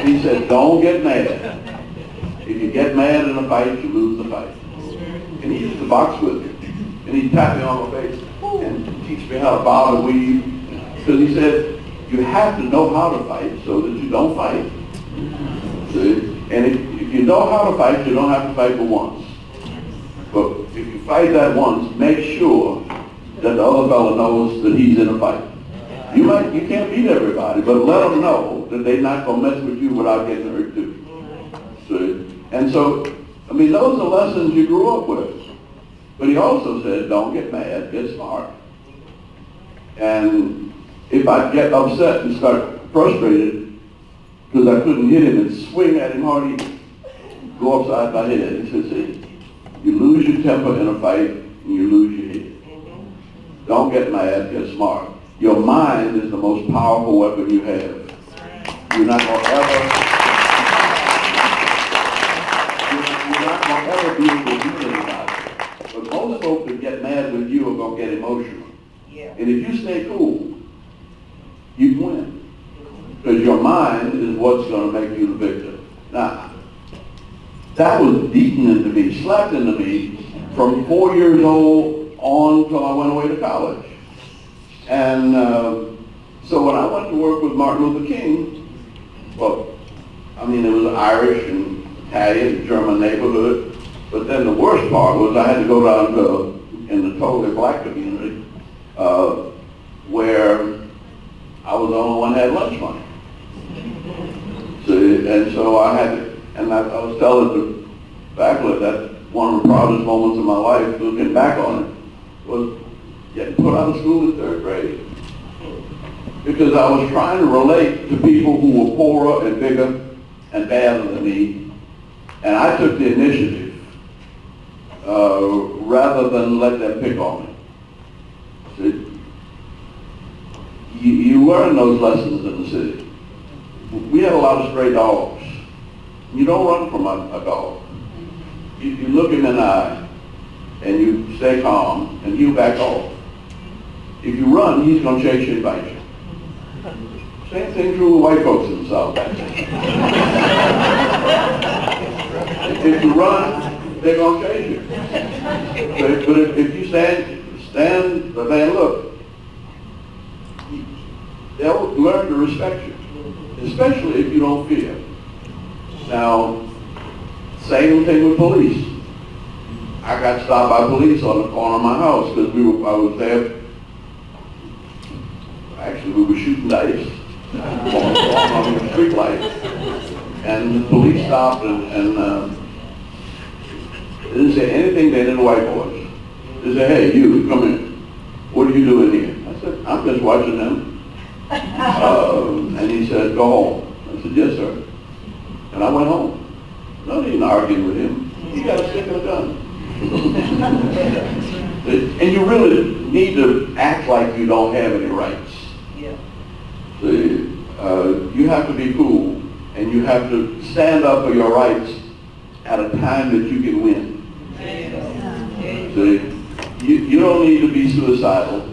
He said, don't get mad. If you get mad in a fight, you lose the fight. And he used to box with me. And he'd tap me on the face and teach me how to bob and weave. Because he said, you have to know how to fight so that you don't fight. See? And if you know how to fight, you don't have to fight but once. But if you fight that once, make sure that the other fellow knows that he's in a fight. You can't beat everybody, but let them know that they're not going to mess with you without getting hurt too. See? And so, I mean, those are lessons you grew up with. But he also said, don't get mad, get smart. And if I get upset and start frustrated because I couldn't hit him and swing at him hard, he'd go upside my head. He said, see, you lose your temper in a fight and you lose your head. Don't get mad, get smart. Your mind is the most powerful weapon you have. You're not going to ever be able to do anybody. But most folks that get mad with you are going to get emotional. Yeah. And if you stay cool, you can win. Because your mind is what's going to make you the victor. Now, that was beaten into me, slapped into me from 4 years old on till I went away to college. And so when I went to work with Martin Luther King, well, I mean, it was Irish and Italian and German neighborhood. But then the worst part was I had to go down to, in the totally black community, where I was the only one that had lunch money. See, and so I had to, and I was telling the faculty that one of the proudest moments of my life, looking back on it, was getting put out of school in 3rd grade. Because I was trying to relate to people who were poorer and bigger and badder than me, and I took the initiative rather than let them pick on me. See, you learn those lessons in the city. We had a lot of stray dogs. You don't run from a dog. You look him in the eye and you stay calm and you back off. If you run, he's going to chase you and bite you. Same thing true with white folks in the South. If you run, they're going to chase you. But if you stand, but man, look, they'll learn to respect you, especially if you don't fear. Now, same thing with police. I got stopped by police on the corner of my house because I was there. Actually, we were shooting dice on the street light, and the police stopped and they didn't say anything to any of the white boys. They said, "Hey, you, come in. What are you doing here?" I said, "I'm just watching them." And he said, "Go home." I said, "Yes, sir." And I went home. Not even arguing with him. He got a stick and a gun. And you really need to act like you don't have any rights. Yeah. You have to be cool, and you have to stand up for your rights at a time that you can win. You don't need to be suicidal.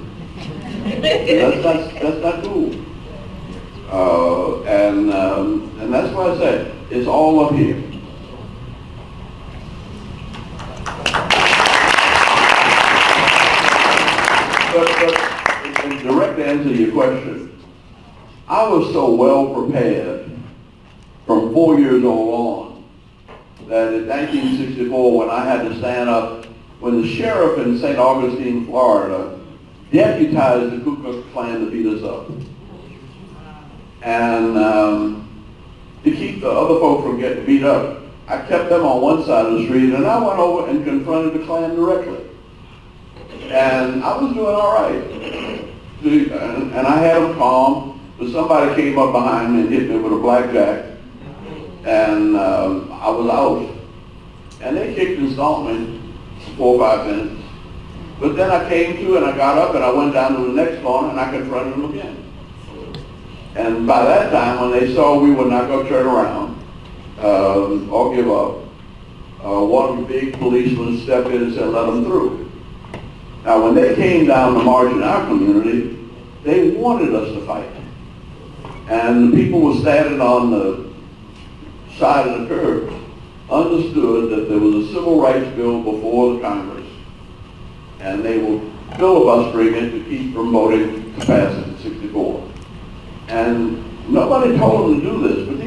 That's not cool. And that's why I said, it's all up here. But in direct answer to your question, I was so well prepared from 4 years old on that in 1964, when I had to stand up, when the sheriff in St. Augustine, Florida, deputized the Ku Klux Klan to beat us up. And to keep the other folk from getting beat up, I kept them on one side of the street, and I went over and confronted the Klan directly. And I was doing all right. And I had them calm, but somebody came up behind me and hit me with a blackjack, and I was out. And they kicked and stomped me for 4 or 5 minutes. But then I came to and I got up and I went down to the next corner and I confronted them again. And by that time, when they saw we were not going to turn around or give up, one of the big policemen stepped in and said, let them through. Now, when they came down to march in our community, they wanted us to fight. And the people were standing on the side of the curb, understood that there was a civil rights bill before the Congress, and they were filibustering it to keep from voting to pass it in 64. And nobody told them to do this, but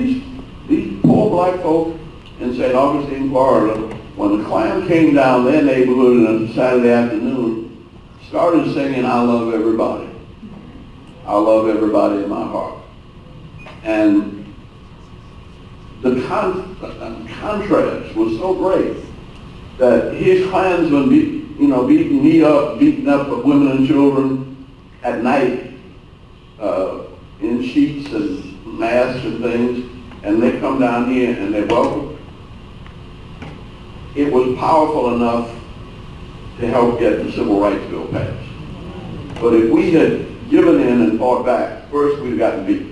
these poor black folk in St. Augustine, Florida, when the Klan came down their neighborhood on a Saturday afternoon, started singing, I love everybody. I love everybody in my heart. And the contrast was so great that his Klansmen beating up women and children at night in sheets and masks and things, and they come down here and they welcome. It was powerful enough to help get the Civil Rights Bill passed. But if we had given in and fought back, first we'd gotten beaten.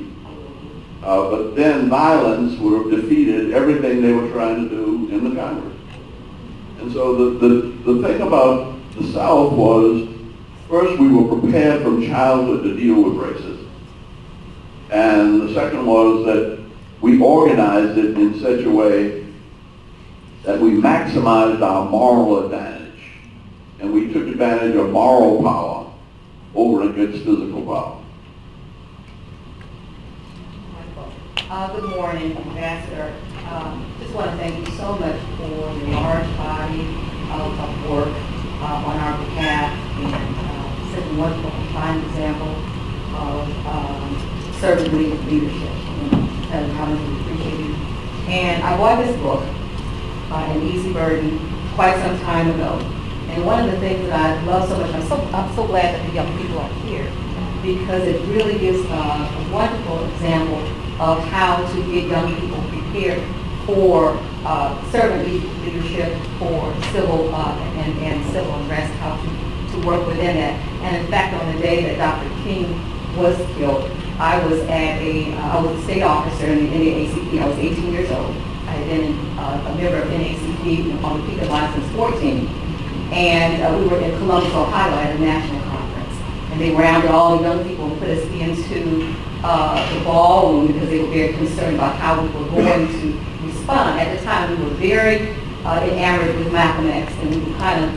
But then violence would have defeated everything they were trying to do in the Congress. And so the thing about the South was, first we were prepared from childhood to deal with racism. And the second was that we organized it in such a way that we maximized our moral advantage. And we took advantage of moral power over against physical power. Good morning, Ambassador. Just want to thank you so much for your large body of work on our behalf and set a wonderful, fine example of servant leadership. And how much we appreciate you. And I bought this book, An Easy Burden, quite some time ago. And one of the things that I love so much, I'm so glad that the young people are here, because it really gives a wonderful example of how to get young people prepared for servant leadership, for civil and civil unrest, how to work within that. And in fact, on the day that Dr. King was killed, I was a state officer in the NAACP. I was 18 years old. I had been a member of NAACP on the picket line since 14. And we were in Columbus, Ohio at a national conference. And they rounded all the young people and put us into the ballroom because they were very concerned about how we were going to respond. At the time, we were very enamored with Malcolm X, and we were kind of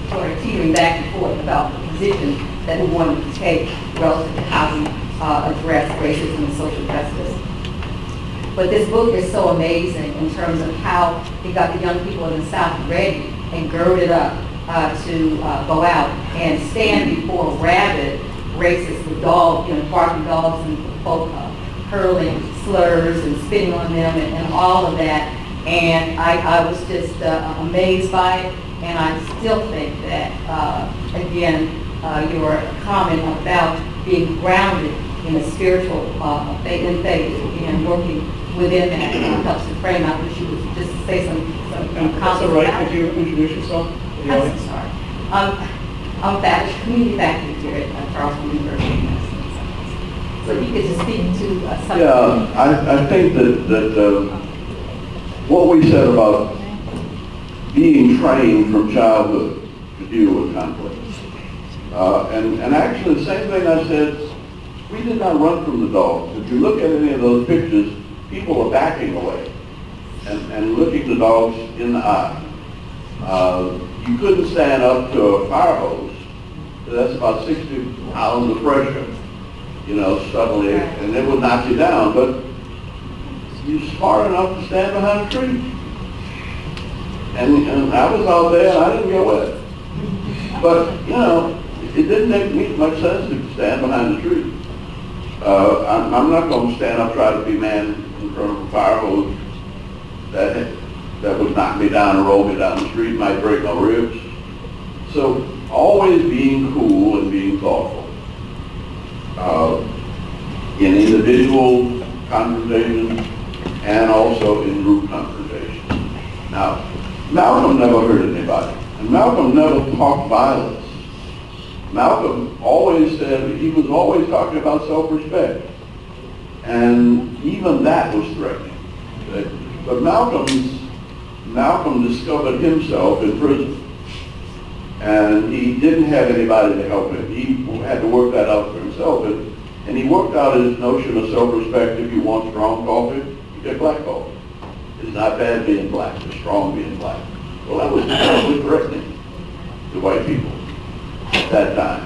sort of teetering back and forth about the position that we wanted to take relative to how we address racism and social justice. But this book is so amazing in terms of how it got the young people in the South ready and girded up to go out and stand before rabid racists with barking dogs and folk hurling slurs and spitting on them and all of that. And I was just amazed by it. And I still think that, again, your comment about being grounded in a spiritual faith and working within that helps to frame. I wish you would just say some comments. That's all right. Could you introduce yourself? I'm so sorry. I'm community faculty here at Charleston University. So you could just speak to something. Yeah, I think that what we said about being trained from childhood to deal with conflict. And actually the same thing I said We did not run from the dogs. If you look at any of those pictures, people are backing away and looking the dogs in the eye. You couldn't stand up to a fire hose. So that's about 60 pounds of pressure, suddenly, and it would knock you down. But you're smart enough to stand behind a tree. And I was out there and I didn't get wet. But, it didn't make me much sense to stand behind the tree. I'm not going to stand up trying to be man in front of a fire hose that would knock me down and roll me down the street, might break my ribs. So always being cool and being thoughtful. In individual conversations and also in group conversations. Now, Malcolm never hurt anybody. And Malcolm never talked violence. Malcolm always said, he was always talking about self-respect. And even that was threatening. But Malcolm discovered himself in prison. And he didn't have anybody to help him. He had to work that out for himself. And he worked out his notion of self-respect. If you want strong coffee, you get black coffee. It's not bad being black, it's strong being black. Well, that was incredibly threatening to white people at that time.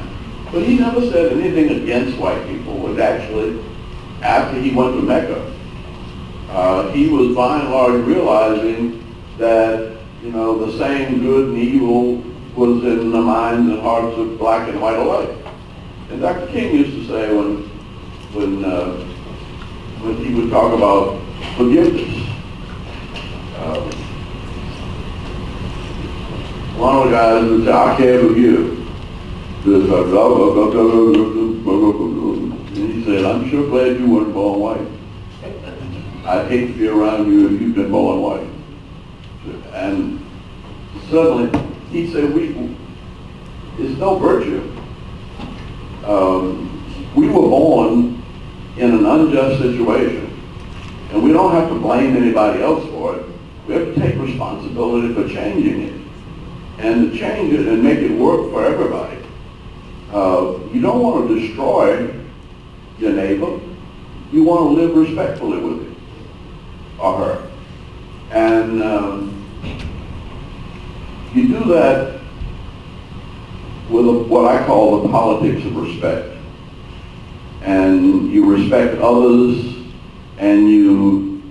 But he never said anything against white people. And actually, after he went to Mecca, he was by and large realizing that, the same good and evil was in the minds and hearts of black and white alike. And Dr. King used to say when he would talk about forgiveness, one of the guys would say, I can't forgive. And he said, I'm sure glad you weren't born white. I'd hate to be around you if you'd been born white. And suddenly, he said, it's no virtue. We were born in an unjust situation, and we don't have to blame anybody else for it. We have to take responsibility for changing it, and to change it and make it work for everybody. You don't want to destroy your neighbor. You want to live respectfully with him or her. And you do that with what I call the politics of respect. And you respect others, and you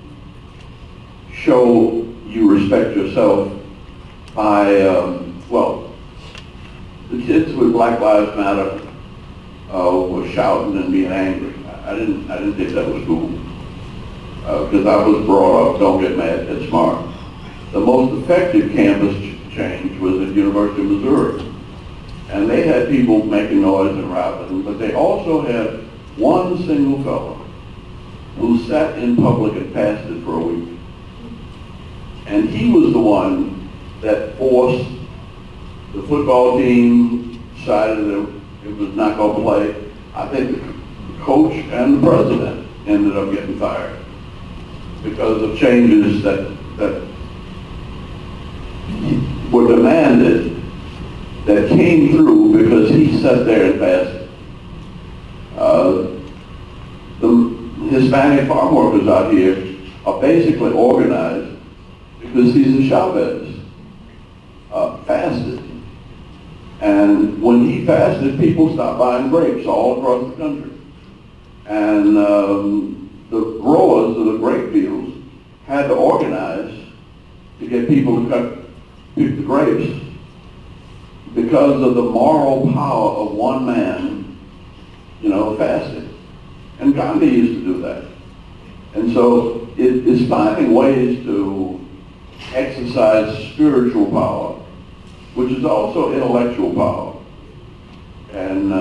show you respect yourself by, the kids with Black Lives Matter were shouting and being angry. I didn't think that was cool. Because I was brought up, don't get mad, get smart. The most effective campus change was at University of Missouri. And they had people making noise and rioting, but they also had one single fellow who sat in public and fasted for a week. And he was the one that forced the football team, decided that it was not going to play. I think the coach and the president ended up getting fired because of changes that were demanded that came through because he sat there and fasted. The Hispanic farm workers out here are basically organized because Cesar Chavez fasted. And when he fasted, people stopped buying grapes all across the country. And the growers of the grape fields had to organize to get people to pick the grapes because of the moral power of one man, fasting. And Gandhi used to do that. And so it is finding ways to exercise spiritual power, which is also intellectual power. And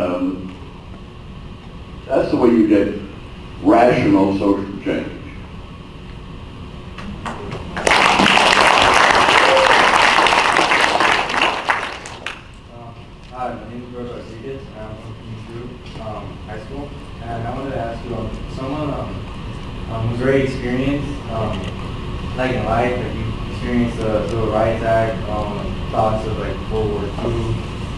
that's the way you get rational social change. Hi, my name is Roberto Rodriguez, and I'm from Keynote High School. And I wanted to ask you, someone who's very experienced, like in life, like you experienced the Civil Rights Act, thoughts of World War II,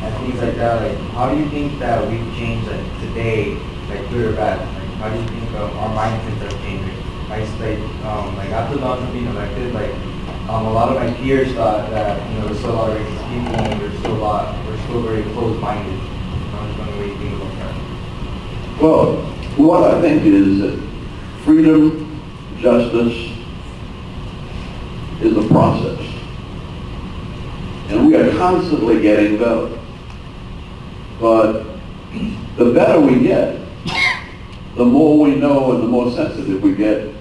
and things like that. How do you think that we've changed today like good or bad? Like, how do you think our mindsets are changing? Like after Donald being elected, like a lot of my peers thought that there's still a lot of racist people and we're still very closed-minded. I was wondering what you think about that. Well, what I think is that freedom, justice is a process. And we are constantly getting better. But the better we get, the more we know and the more sensitive we get,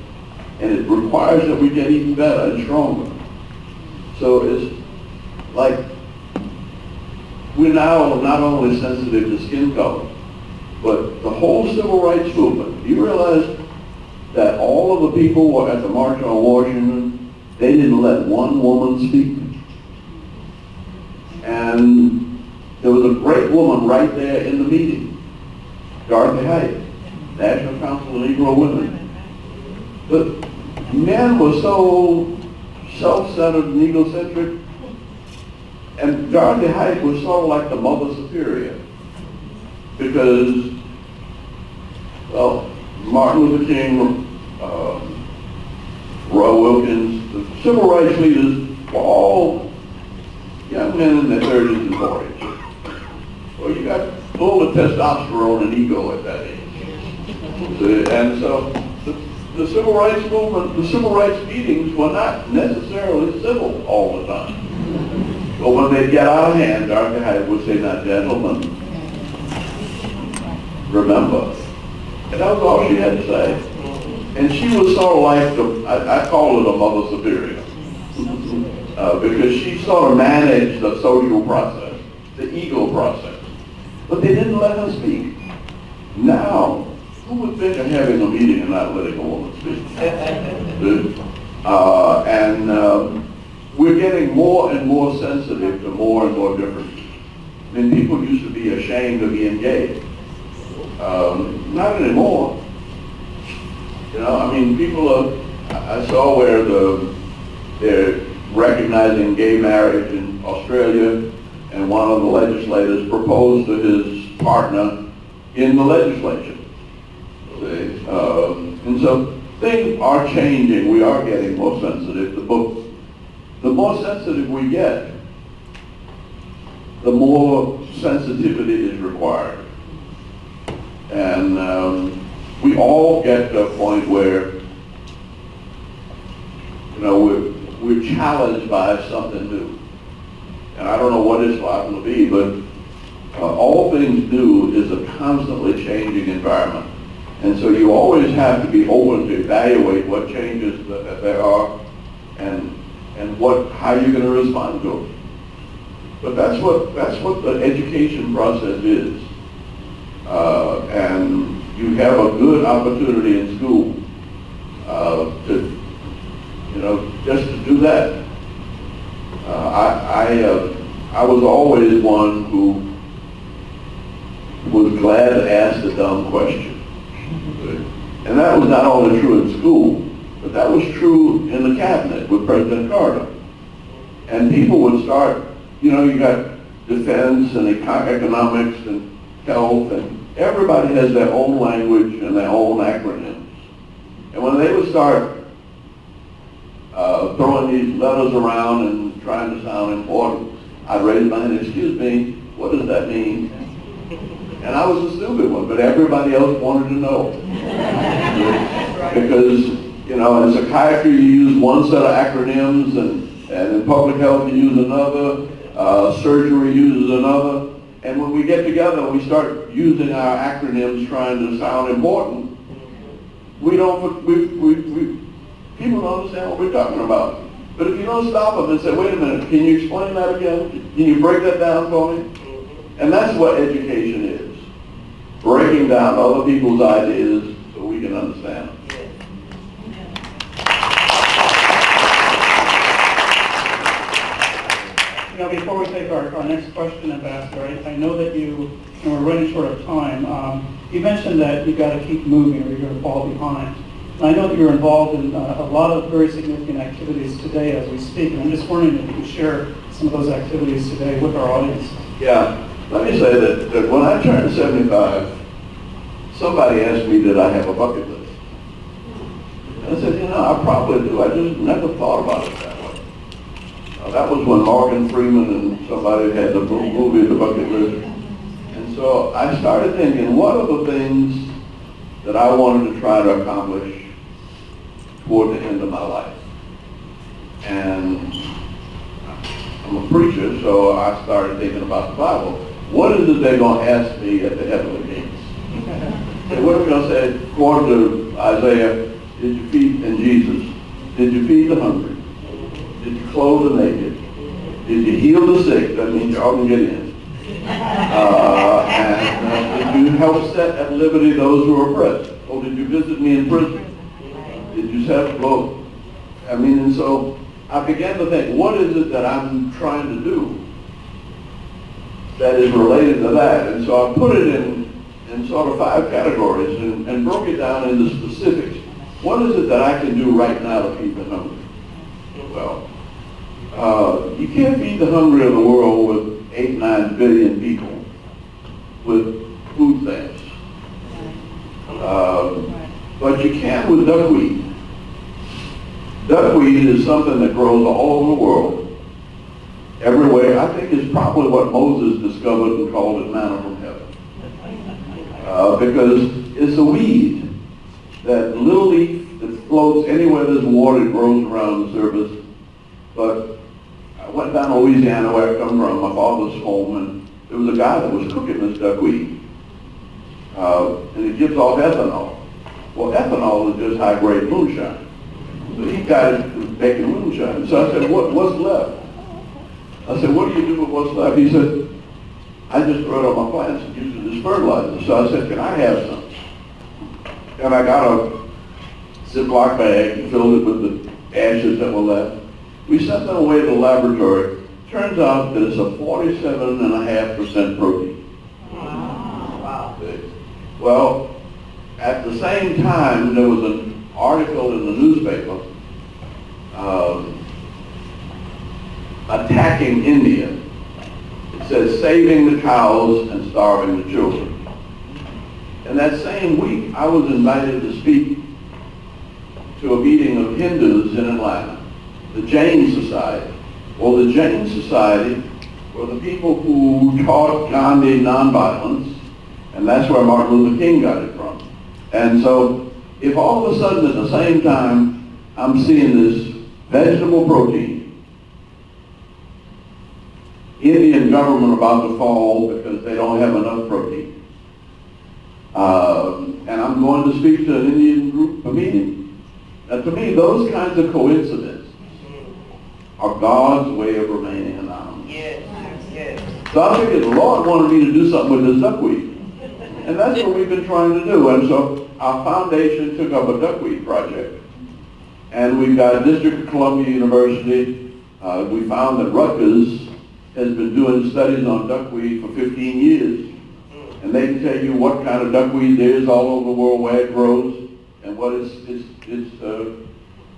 and it requires that we get even better and stronger. So it's like we're now not only sensitive to skin color, but the whole civil rights movement. You realize that all of the people who were at the March on Washington, they didn't let one woman speak. And there was a great woman right there in the meeting, Dorothy Height, National Council of Negro Women. But men were so self-centered and egocentric, and Dorothy Height was sort of like the mother superior, because, well, Martin Luther King, Roy Wilkins, the civil rights leaders were all young men in their 30s and 40s. Well, you got full of testosterone and ego at that age. And so the civil rights movement, the civil rights meetings were not necessarily civil all the time. But when they get out of hand, Dorothy Height would say, "Now, gentlemen, remember." And that was all she had to say. And she was sort of like, I call it a mother superior. Because she sort of managed the social process, the ego process. But they didn't let her speak. Now, who would think of having a meeting and not letting a woman speak? We're getting more and more sensitive to more and more differences. I mean, people used to be ashamed of being gay. Not anymore. I mean, people I saw where they're recognizing gay marriage in Australia, and one of the legislators proposed to his partner in the legislature. And so things are changing. We are getting more sensitive. The more sensitive we get, the more sensitivity is required. And we all get to a point where, we're challenged by something new. And I don't know what it's likely to be, but all things new is a constantly changing environment. And so you always have to be open to evaluate what changes that there are and how you're going to respond to them. But that's what the education process is. And you have a good opportunity in school just to do that. I was always one who was glad to ask the dumb question. And that was not only true in school, but that was true in the cabinet with President Carter. And people would start, you got defense and economics and health, and everybody has their own language and their own acronyms. And when they would start throwing these letters around and trying to sound important, I'd raise my hand, "Excuse me, what does that mean?" And I was a stupid one, but everybody else wanted to know. Because, in psychiatry you use one set of acronyms, and in public health you use another, surgery uses another. And when we get together and we start using our acronyms trying to sound important, people don't understand what we're talking about. But if you don't stop them and say, "Wait a minute, can you explain that again? Can you break that down for me?" And that's what education is. Breaking down other people's ideas so we can understand them. Before we take our next question, Ambassador, I know that we're running short of time. You mentioned that you've got to keep moving or you're going to fall behind. And I know that you're involved in a lot of very significant activities today as we speak, and I'm just wondering if you could share some of those activities today with our audience. Yeah, let me say that when I turned 75, somebody asked me, did I have a bucket list? And I said, I probably do. I just never thought about it that way. That was when Morgan Freeman and somebody had the movie The Bucket List. And so I started thinking, what are the things that I wanted to try to accomplish toward the end of my life? And I'm a preacher, so I started thinking about the Bible. What is it they're going to ask me at the heavenly gates? And what are we going to say? According to Isaiah, did you feed, and Jesus, did you feed the hungry? Did you clothe the naked? Did you heal the sick? That means y'all can get in. And did you help set at liberty those who are oppressed? Or did you visit me in prison? Did you set both? And so I began to think, what is it that I'm trying to do that is related to that? And so I put it in sort of 5 categories and broke it down into specifics. What is it that I can do right now to feed the hungry? Well, you can't feed the hungry of the world with 8-9 billion people with food stamps. But you can with duckweed. Duckweed is something that grows all over the world, everywhere. I think it's probably what Moses discovered and called it manna from heaven. Because it's a weed, that little leaf that floats anywhere there's water, it grows around the surface. But I went down to Louisiana, where I come from, my father's home, and there was a guy that was cooking this duckweed. And it gives off ethanol. Well, ethanol is just high-grade moonshine. So he got it making moonshine. So I said, what's left? I said, what do you do with what's left? He said, I just throw it on my plants and use it as fertilizer. So I said, can I have some? And I got a Ziploc bag and filled it with the ashes that were left. We sent them away to the laboratory. Turns out that it's a 47.5% protein. Wow. Well, at the same time, there was an article in the newspaper attacking India. It says, saving the cows and starving the children. And that same week, I was invited to speak to a meeting of Hindus in Atlanta, the Jain Society. Well, the Jain Society were the people who taught Gandhi nonviolence, and that's where Martin Luther King got it from. And so, if all of a sudden at the same time, I'm seeing this vegetable protein, Indian government about to fall because they don't have enough protein, and I'm going to speak to an Indian group, a meeting. Now, to me, those kinds of coincidences are God's way of remaining anonymous. Yes. So I figured the Lord wanted me to do something with this duckweed. And that's what we've been trying to do. And so our foundation took up a duckweed project. And we've got District of Columbia University. We found that Rutgers has been doing studies on duckweed for 15 years. And they can tell you what kind of duckweed there is all over the world, where it grows, and what its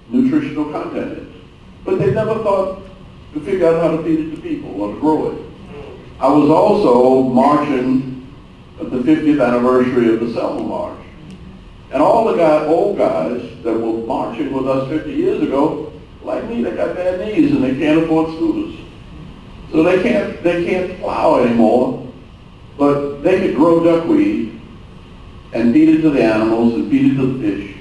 nutritional content is. But they never thought to figure out how to feed it to people or to grow it. I was also marching at the 50th anniversary of the Selma March. And all the old guys that were marching with us 50 years ago, like me, they got bad knees and they can't afford scooters. So they can't plow anymore, but they could grow duckweed and feed it to the animals and feed it to the fish.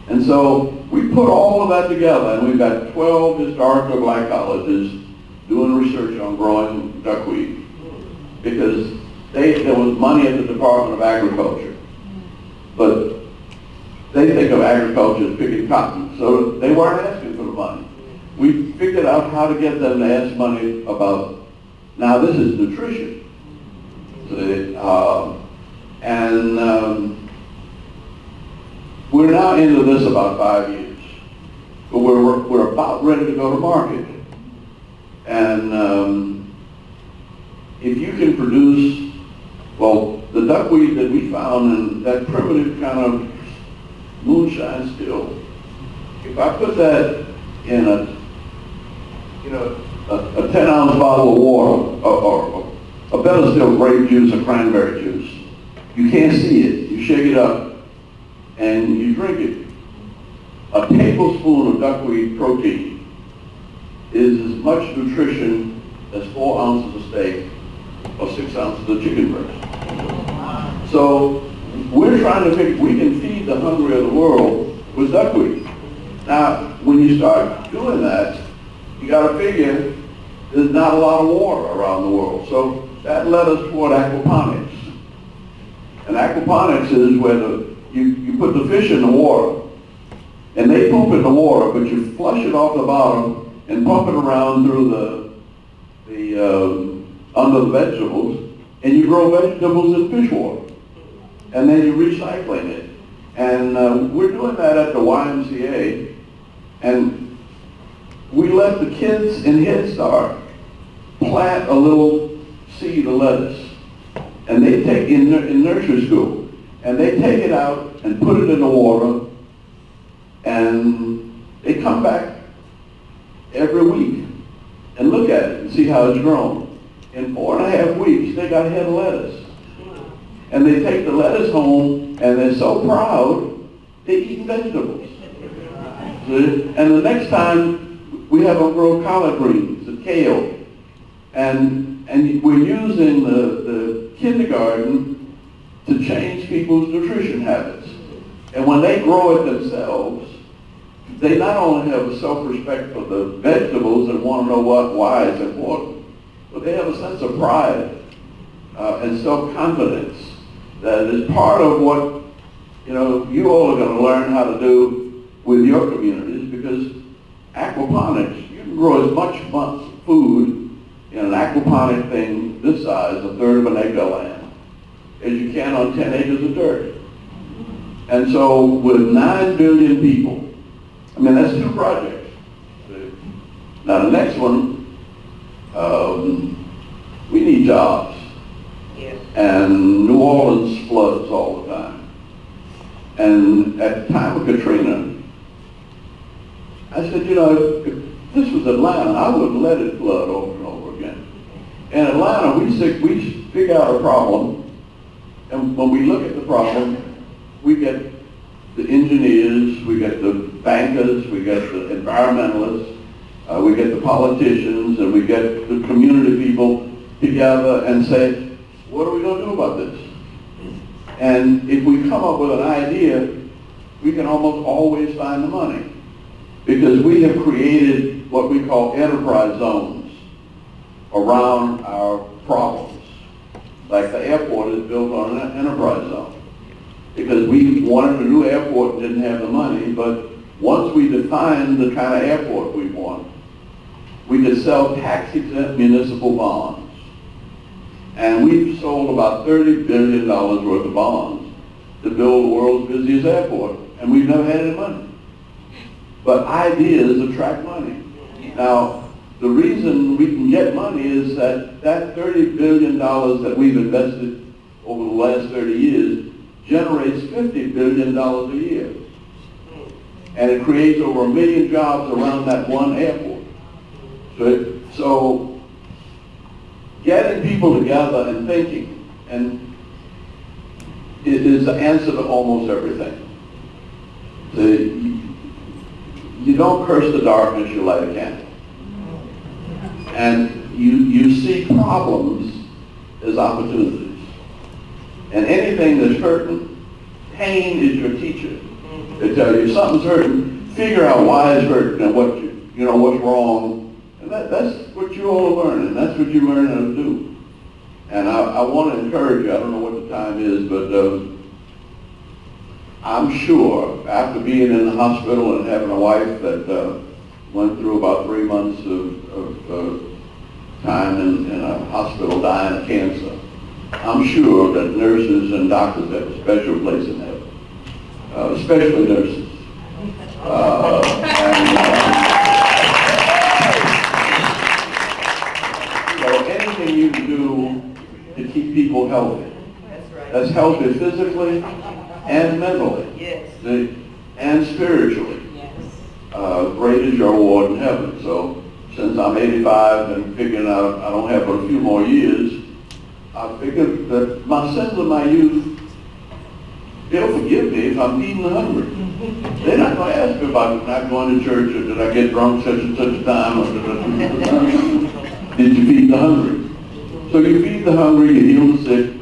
And so we put all of that together, and we've got 12 historical black colleges doing research on growing duckweed, because there was money at the Department of Agriculture, but they think of agriculture as picking cotton, so they weren't asking for the money. We figured out how to get them to ask money about, now this is nutrition. So we're now into this about 5 years, but we're about ready to go to market. And if you can produce, well, the duckweed that we found in that primitive kind of moonshine still, if I put that in a 10-ounce bottle of water, or a better still, grape juice or cranberry juice, You can't see it. You shake it up and you drink it. A tablespoon of duckweed protein is as much nutrition as 4 ounces of steak or 6 ounces of chicken breast. So we're trying to figure, we can feed the hungry of the world with duckweed. Now, when you start doing that, you got to figure there's not a lot of water around the world. So that led us toward aquaponics. And aquaponics is where you put the fish in the water, and they poop in the water, but you flush it off the bottom and pump it around through under the vegetables, and you grow vegetables in fish water. And then you're recycling it. And we're doing that at the YMCA, and we let the kids in Head Start plant a little seed of lettuce. And they take in nursery school, and they take it out and put it in the water, and they come back every week and look at it and see how it's grown. In 4.5 weeks, they got a head of lettuce. And they take the lettuce home, and they're so proud, they eat vegetables. See? And the next time, we have them grow collard greens and kale. And we're using the kindergarten to change people's nutrition habits. And when they grow it themselves, they not only have a self-respect for the vegetables and want to know why it's important, but they have a sense of pride and self-confidence that is part of what you all are going to learn how to do with your communities, because aquaponics, you can grow as much food in an aquaponic thing this size, 1/3 of an acre of land, as you can on 10 acres of dirt. And so with 9 billion people, that's 2 projects. Now the next one, we need jobs. Yes. And New Orleans floods all the time. And at the time of Katrina, I said, if this was Atlanta, I wouldn't let it flood over and over again. In Atlanta, we figure out a problem, and when we look at the problem, we get the engineers, we get the bankers, we get the environmentalists, we get the politicians, and we get the community people together and say, what are we going to do about this? And if we come up with an idea, we can almost always find the money, because we have created what we call enterprise zones around our problems. Like the airport is built on an enterprise zone, because we wanted a new airport and didn't have the money, but once we defined the kind of airport we want, we could sell tax-exempt municipal bonds. And we've sold about $30 billion worth of bonds to build the world's busiest airport, and we've never had any money. But ideas attract money. Now, the reason we can get money is that $30 billion that we've invested over the last 30 years generates $50 billion a year. And it creates over 1 million jobs around that one airport. So getting people together and thinking, and it is the answer to almost everything. You don't curse the darkness, you light a candle. And you see problems as opportunities. And anything that's hurting, pain is your teacher. They tell you something's hurting, figure out why it's hurting and what's wrong. And that's what you all are learning. That's what you learn how to do. And I want to encourage you, I don't know what the time is, but I'm sure after being in the hospital and having a wife that went through about 3 months of time in a hospital dying of cancer, I'm sure that nurses and doctors have a special place in heaven, especially nurses. So anything you can do to keep people healthy. That's right. That's healthy physically and mentally. Yes. And spiritually. Yes. Great is your reward in heaven. So since I'm 85 and figuring out I don't have but a few more years, I figured that my sins of my youth they'll forgive me if I'm feeding the hungry. They're not going to ask me about not going to church, or did I get drunk such and such a time, or did you feed the hungry? So you feed the hungry, you heal the sick,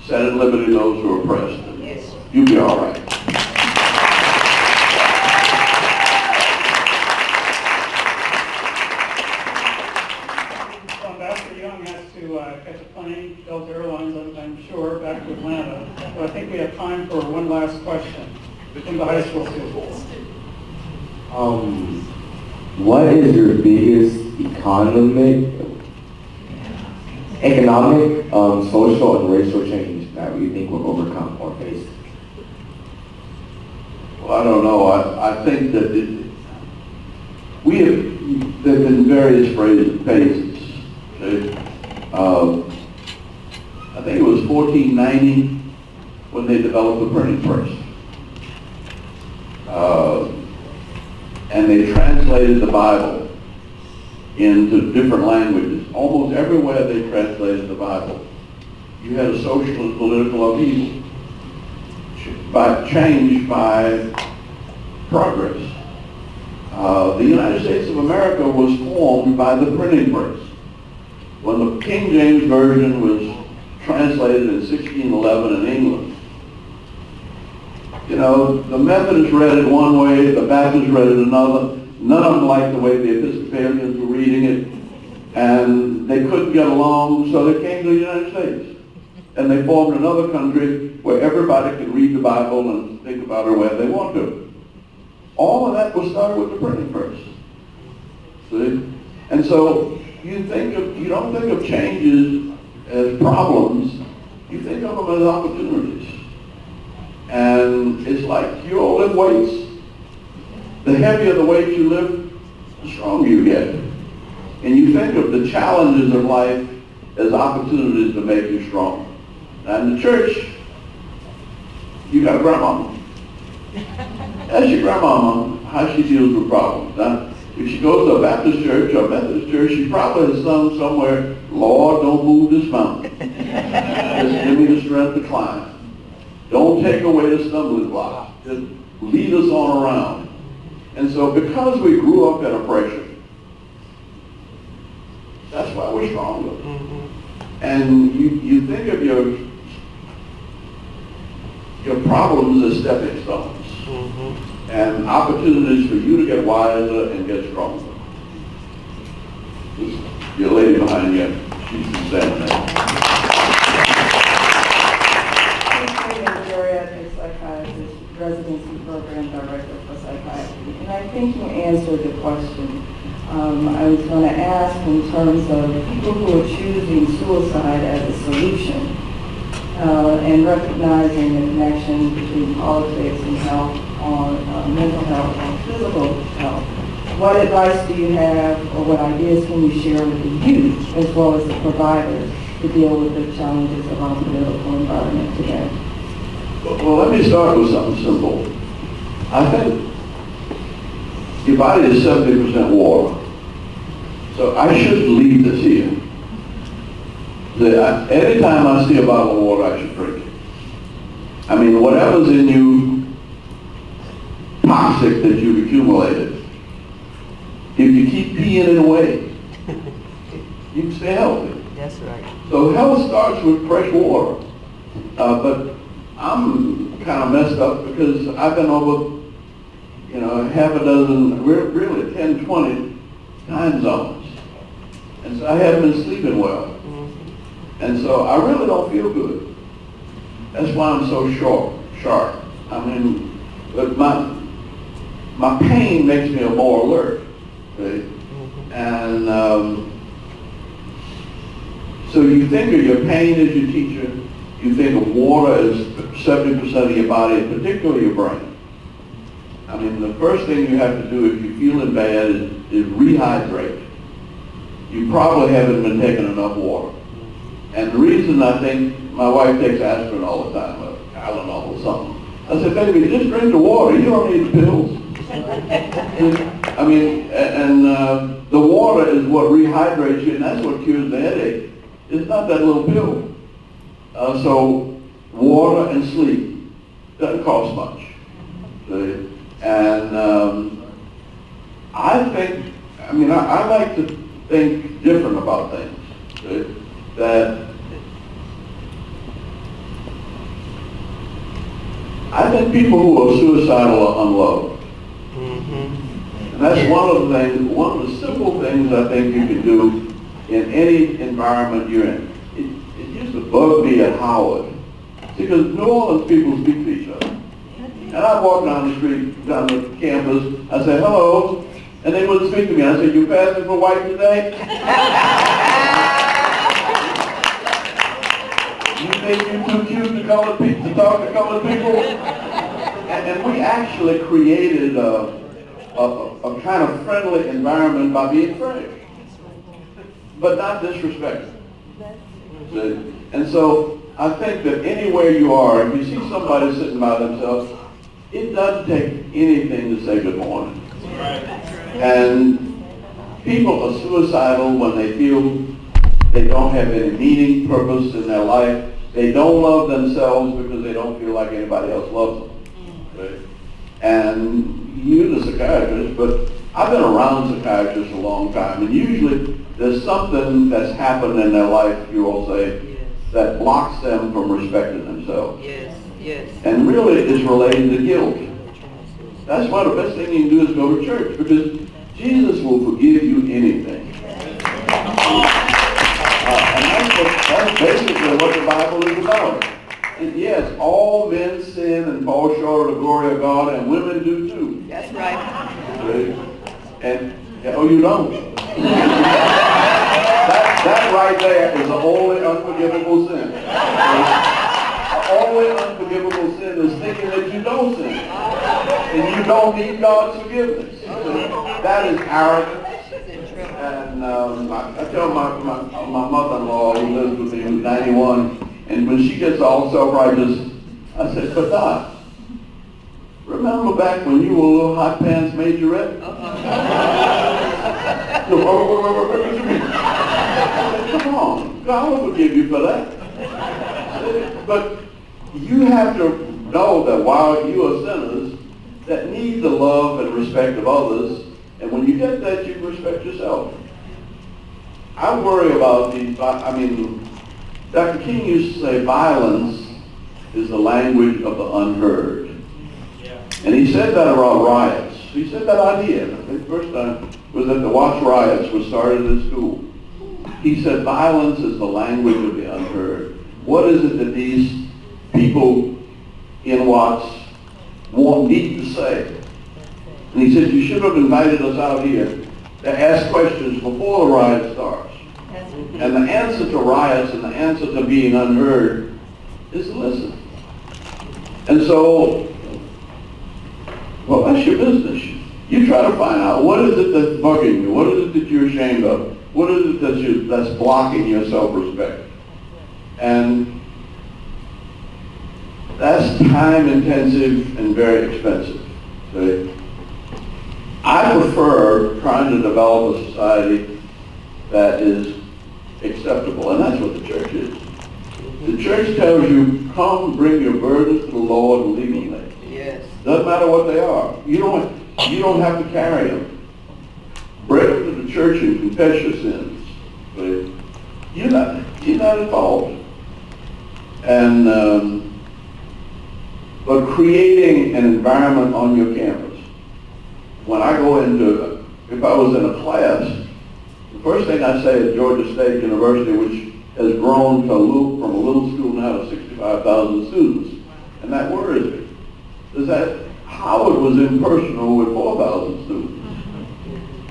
set at liberty those who are oppressed. Yes. You'll be all right. So Ambassador Young has to catch a plane, Delta Airlines, I'm sure, back to Atlanta. But I think we have time for one last question from the high school students. What is your biggest economic, social, and racial change that we think will overcome or face? Well, I don't know. I think that there have been various phases. Okay? I think it was 1490 when they developed the printing press. And they translated the Bible into different languages. Almost everywhere they translated the Bible, you had a social and political upheaval, changed by progress. The United States of America was formed by the printing press. When the King James Version was translated in 1611 in England, you know, the Methodists read it one way, the Baptists read it another. None of them liked the way the Episcopalians were reading it, and they couldn't get along, so they came to the United States. And they formed another country where everybody could read the Bible and think about it where they want to. All of that was started with the printing press. See? And so you don't think of changes as problems, you think of them as opportunities. And it's like you all lift weights. The heavier the weight you lift, the stronger you get. And you think of the challenges of life as opportunities to make you strong. Now in the church, you got a grandmama. That's your grandmama, how she deals with problems. Now, if she goes to a Baptist church or a Methodist church, she probably has sung somewhere, Lord, don't move this mountain. Just give me the strength to climb. Don't take away the stumbling block. Just lead us on around. And so because we grew up in oppression, that's why we're stronger. And you think of your problems as stepping stones and opportunities for you to get wiser and get stronger. Your lady behind you, she's standing there. Psychiatrist, residency program director for psychiatry. And I think you answered the question. I was going to ask in terms of people who are choosing suicide as a solution and recognizing the connection between politics and health on mental health and physical health. What advice do you have or what ideas can you share with the youth as well as the providers to deal with the challenges of our political environment today? Well, let me start with something simple. I think your body is 70% water. So I shouldn't leave this here. Anytime I see a bottle of water, I should drink it. I mean, whatever's in you, toxic that you've accumulated, if you keep peeing it away, you can stay healthy. That's right. So health starts with fresh water. But I'm kind of messed up because I've been over, half a dozen, really 10, 20 time zones. And so I haven't been sleeping well. And so I really don't feel good. That's why I'm so sharp. I mean, but my pain makes me more alert. Okay? And so you think of your pain as your teacher. You think of water as 70% of your body, and particularly your brain. I mean, the first thing you have to do if you're feeling bad is rehydrate. You probably haven't been taking enough water. And the reason I think my wife takes aspirin all the time, or Tylenol or something. I said, baby, just drink the water. You don't need the pills. I mean, and the water is what rehydrates you, and that's what cures the headache. It's not that little pill. So water and sleep. Doesn't cost much. See? And I think, I like to think different about things. See? That I think people who are suicidal are unloved. And that's one of the simple things I think you can do in any environment you're in. It used to bug me at Howard, because New Orleans people speak to each other. And I walk down the street, down the campus, I say, hello, and they wouldn't speak to me. I say, you passing for white today? You think you're too cute to talk to colored people? And we actually created a kind of friendly environment by being frank, but not disrespectful. See? And so I think that anywhere you are, if you see somebody sitting by themselves, it doesn't take anything to say good morning. And people are suicidal when they feel they don't have any meaning, purpose in their life. They don't love themselves because they don't feel like anybody else loves them. Right? And you're the psychiatrist, but I've been around psychiatrists a long time, and usually there's something that's happened in their life, you all say, that blocks them from respecting themselves. Yes, yes. And really it's related to guilt. That's why the best thing you can do is go to church, because Jesus will forgive you anything. That's basically what the Bible is about. And yes, all men sin and fall short of the glory of God, and women do too. That's right. Right? And, oh, you don't? That right there is the only unforgivable sin. The only unforgivable sin is thinking that you don't sin. And you don't need God's forgiveness. That is arrogance. And I tell my mother-in-law, who lives with me, who's 91, and when she gets all self-righteous, I said, but Doc, remember back when you were a little hot pants majorette? Come on, God will forgive you for that. But you have to know that while you are sinners that need the love and respect of others, and when you get that, you respect yourself. I worry about Dr. King used to say violence is the language of the unheard. And he said that about riots. He said that idea. I think the first time was that the Watts riots were started in school. He said violence is the language of the unheard. What is it that these people in Watts need to say? And he said, you should have invited us out here to ask questions before the riot starts. And the answer to riots and the answer to being unheard is to listen. And so, well, that's your business. You try to find out what is it that's bugging you, what is it that you're ashamed of, what is it that's blocking your self-respect. And that's time intensive and very expensive. See? I prefer trying to develop a society that is acceptable, and that's what the church is. The church tells you, come bring your burdens to the Lord and leave them there. Yes. Doesn't matter what they are. You don't have to carry them. Bring them to the church and confess your sins. But you're not involved. And but creating an environment on your campus. When I go into, if I was in a class, the first thing I say at Georgia State University, which has grown from a little school now to 65,000 students, and that worries me, is that Howard was impersonal with 4,000 students.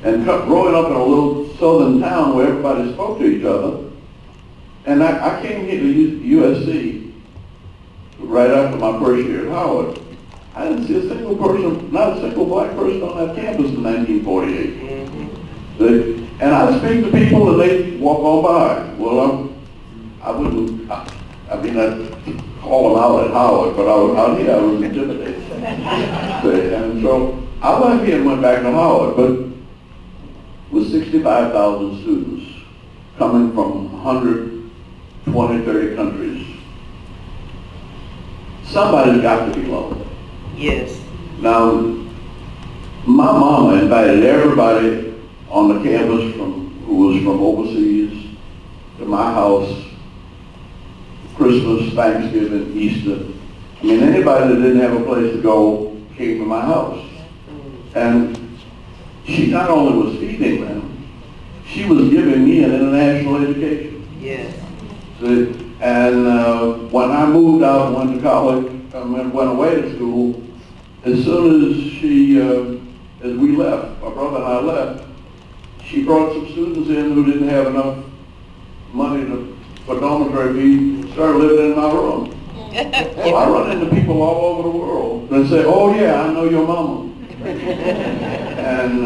And growing up in a little southern town where everybody spoke to each other, and I came here to USC right after my first year at Howard. I didn't see a single person, not a single black person on that campus in 1948. And I speak to people and they walk on by. Well, I'd call them out at Howard, but out here I was intimidated. And so I left here and went back to Howard, but with 65,000 students coming from 120, 30 countries. somebody's got to be lonely. Yes. Now, my mama invited everybody on the campus who was from overseas to my house, Christmas, Thanksgiving, Easter. I mean, anybody that didn't have a place to go came to my house. And she not only was feeding them, she was giving me an international education. Yes. See? And when I moved out and went to college, went away to school, as soon as we left, my brother and I left, she brought some students in who didn't have enough money for dormitory fee, started living in my room. Well, I run into people all over the world that say, oh yeah, I know your mama. And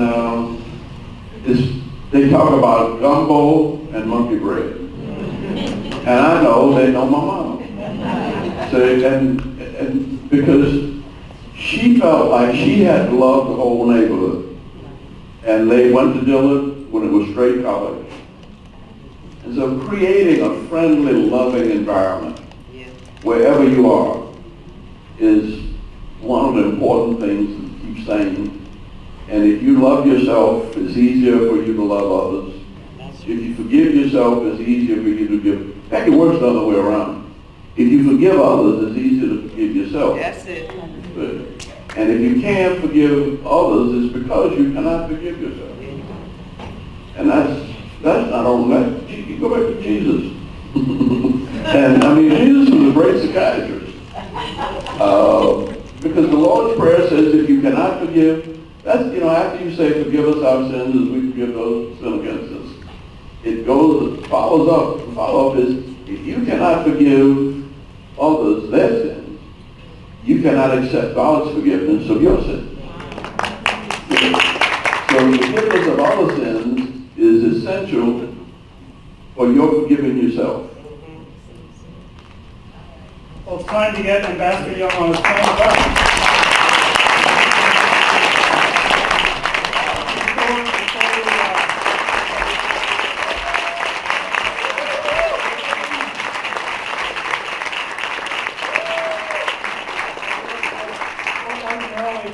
they talk about gumbo and monkey bread. And I know they know my mama. So, and because she felt like she had to love the whole neighborhood. And they went to Dillard when it was straight college. And so creating a friendly, loving environment wherever you are is one of the important things to keep saying. And if you love yourself, it's easier for you to love others. If you forgive yourself, it's easier for you to give. In fact, it works the other way around. If you forgive others, it's easier to forgive yourself. That's it. Good. And if you can't forgive others, it's because you cannot forgive yourself. And that's not only that. You go back to Jesus. And I mean, Jesus was a great psychiatrist. Because the Lord's Prayer says if you cannot forgive, that's, after you say forgive us our sins as we forgive those who sin against us, it follow-up is if you cannot forgive others their sins, you cannot accept God's forgiveness of your sins. So the forgiveness of other sins is essential for your forgiving yourself. Well, it's time to get Ambassador Young on his phone.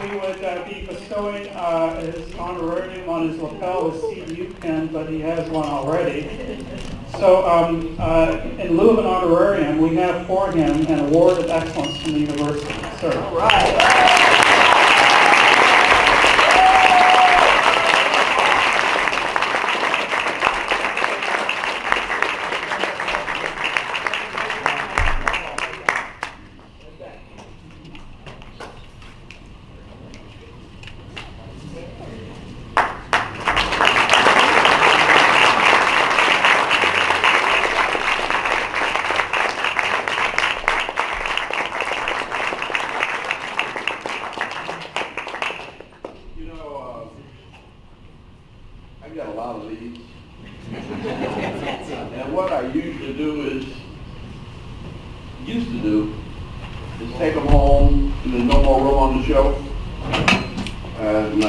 We would be bestowing his honorarium on his lapel, his CDU pin, but he has one already. So in lieu of an honorarium, we have for him an award of excellence from the university. Sir. All right. I got a lot of these. And what I used to do is take them home, and there's no more room on the shelf. And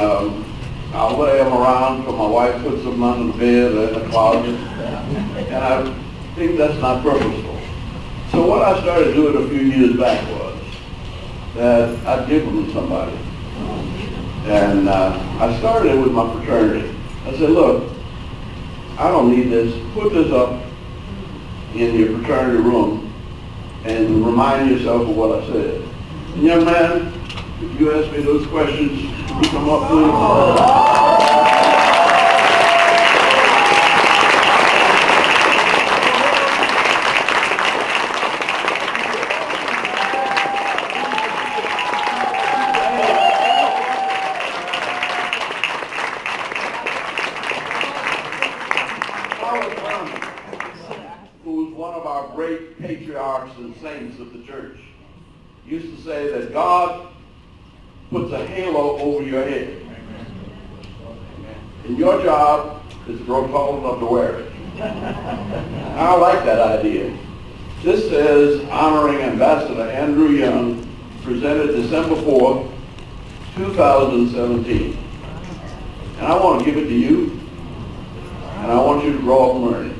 I'll lay them around till my wife puts them under the bed or in the closet. And I think that's not purposeful. So what I started doing a few years back was that I'd give them to somebody. And I started with my fraternity. I said, look, I don't need this. Put this up in your fraternity room and remind yourself of what I said. And young man, if you ask me those questions, you come up with who's one of our great patriarchs and saints of the church, used to say that God puts a halo over your head. And your job is to grow tall enough to wear it. I like that idea. This says honoring Ambassador Andrew Young, presented December 4th, 2017. And I want to give it to you, and I want you to grow up and learn it.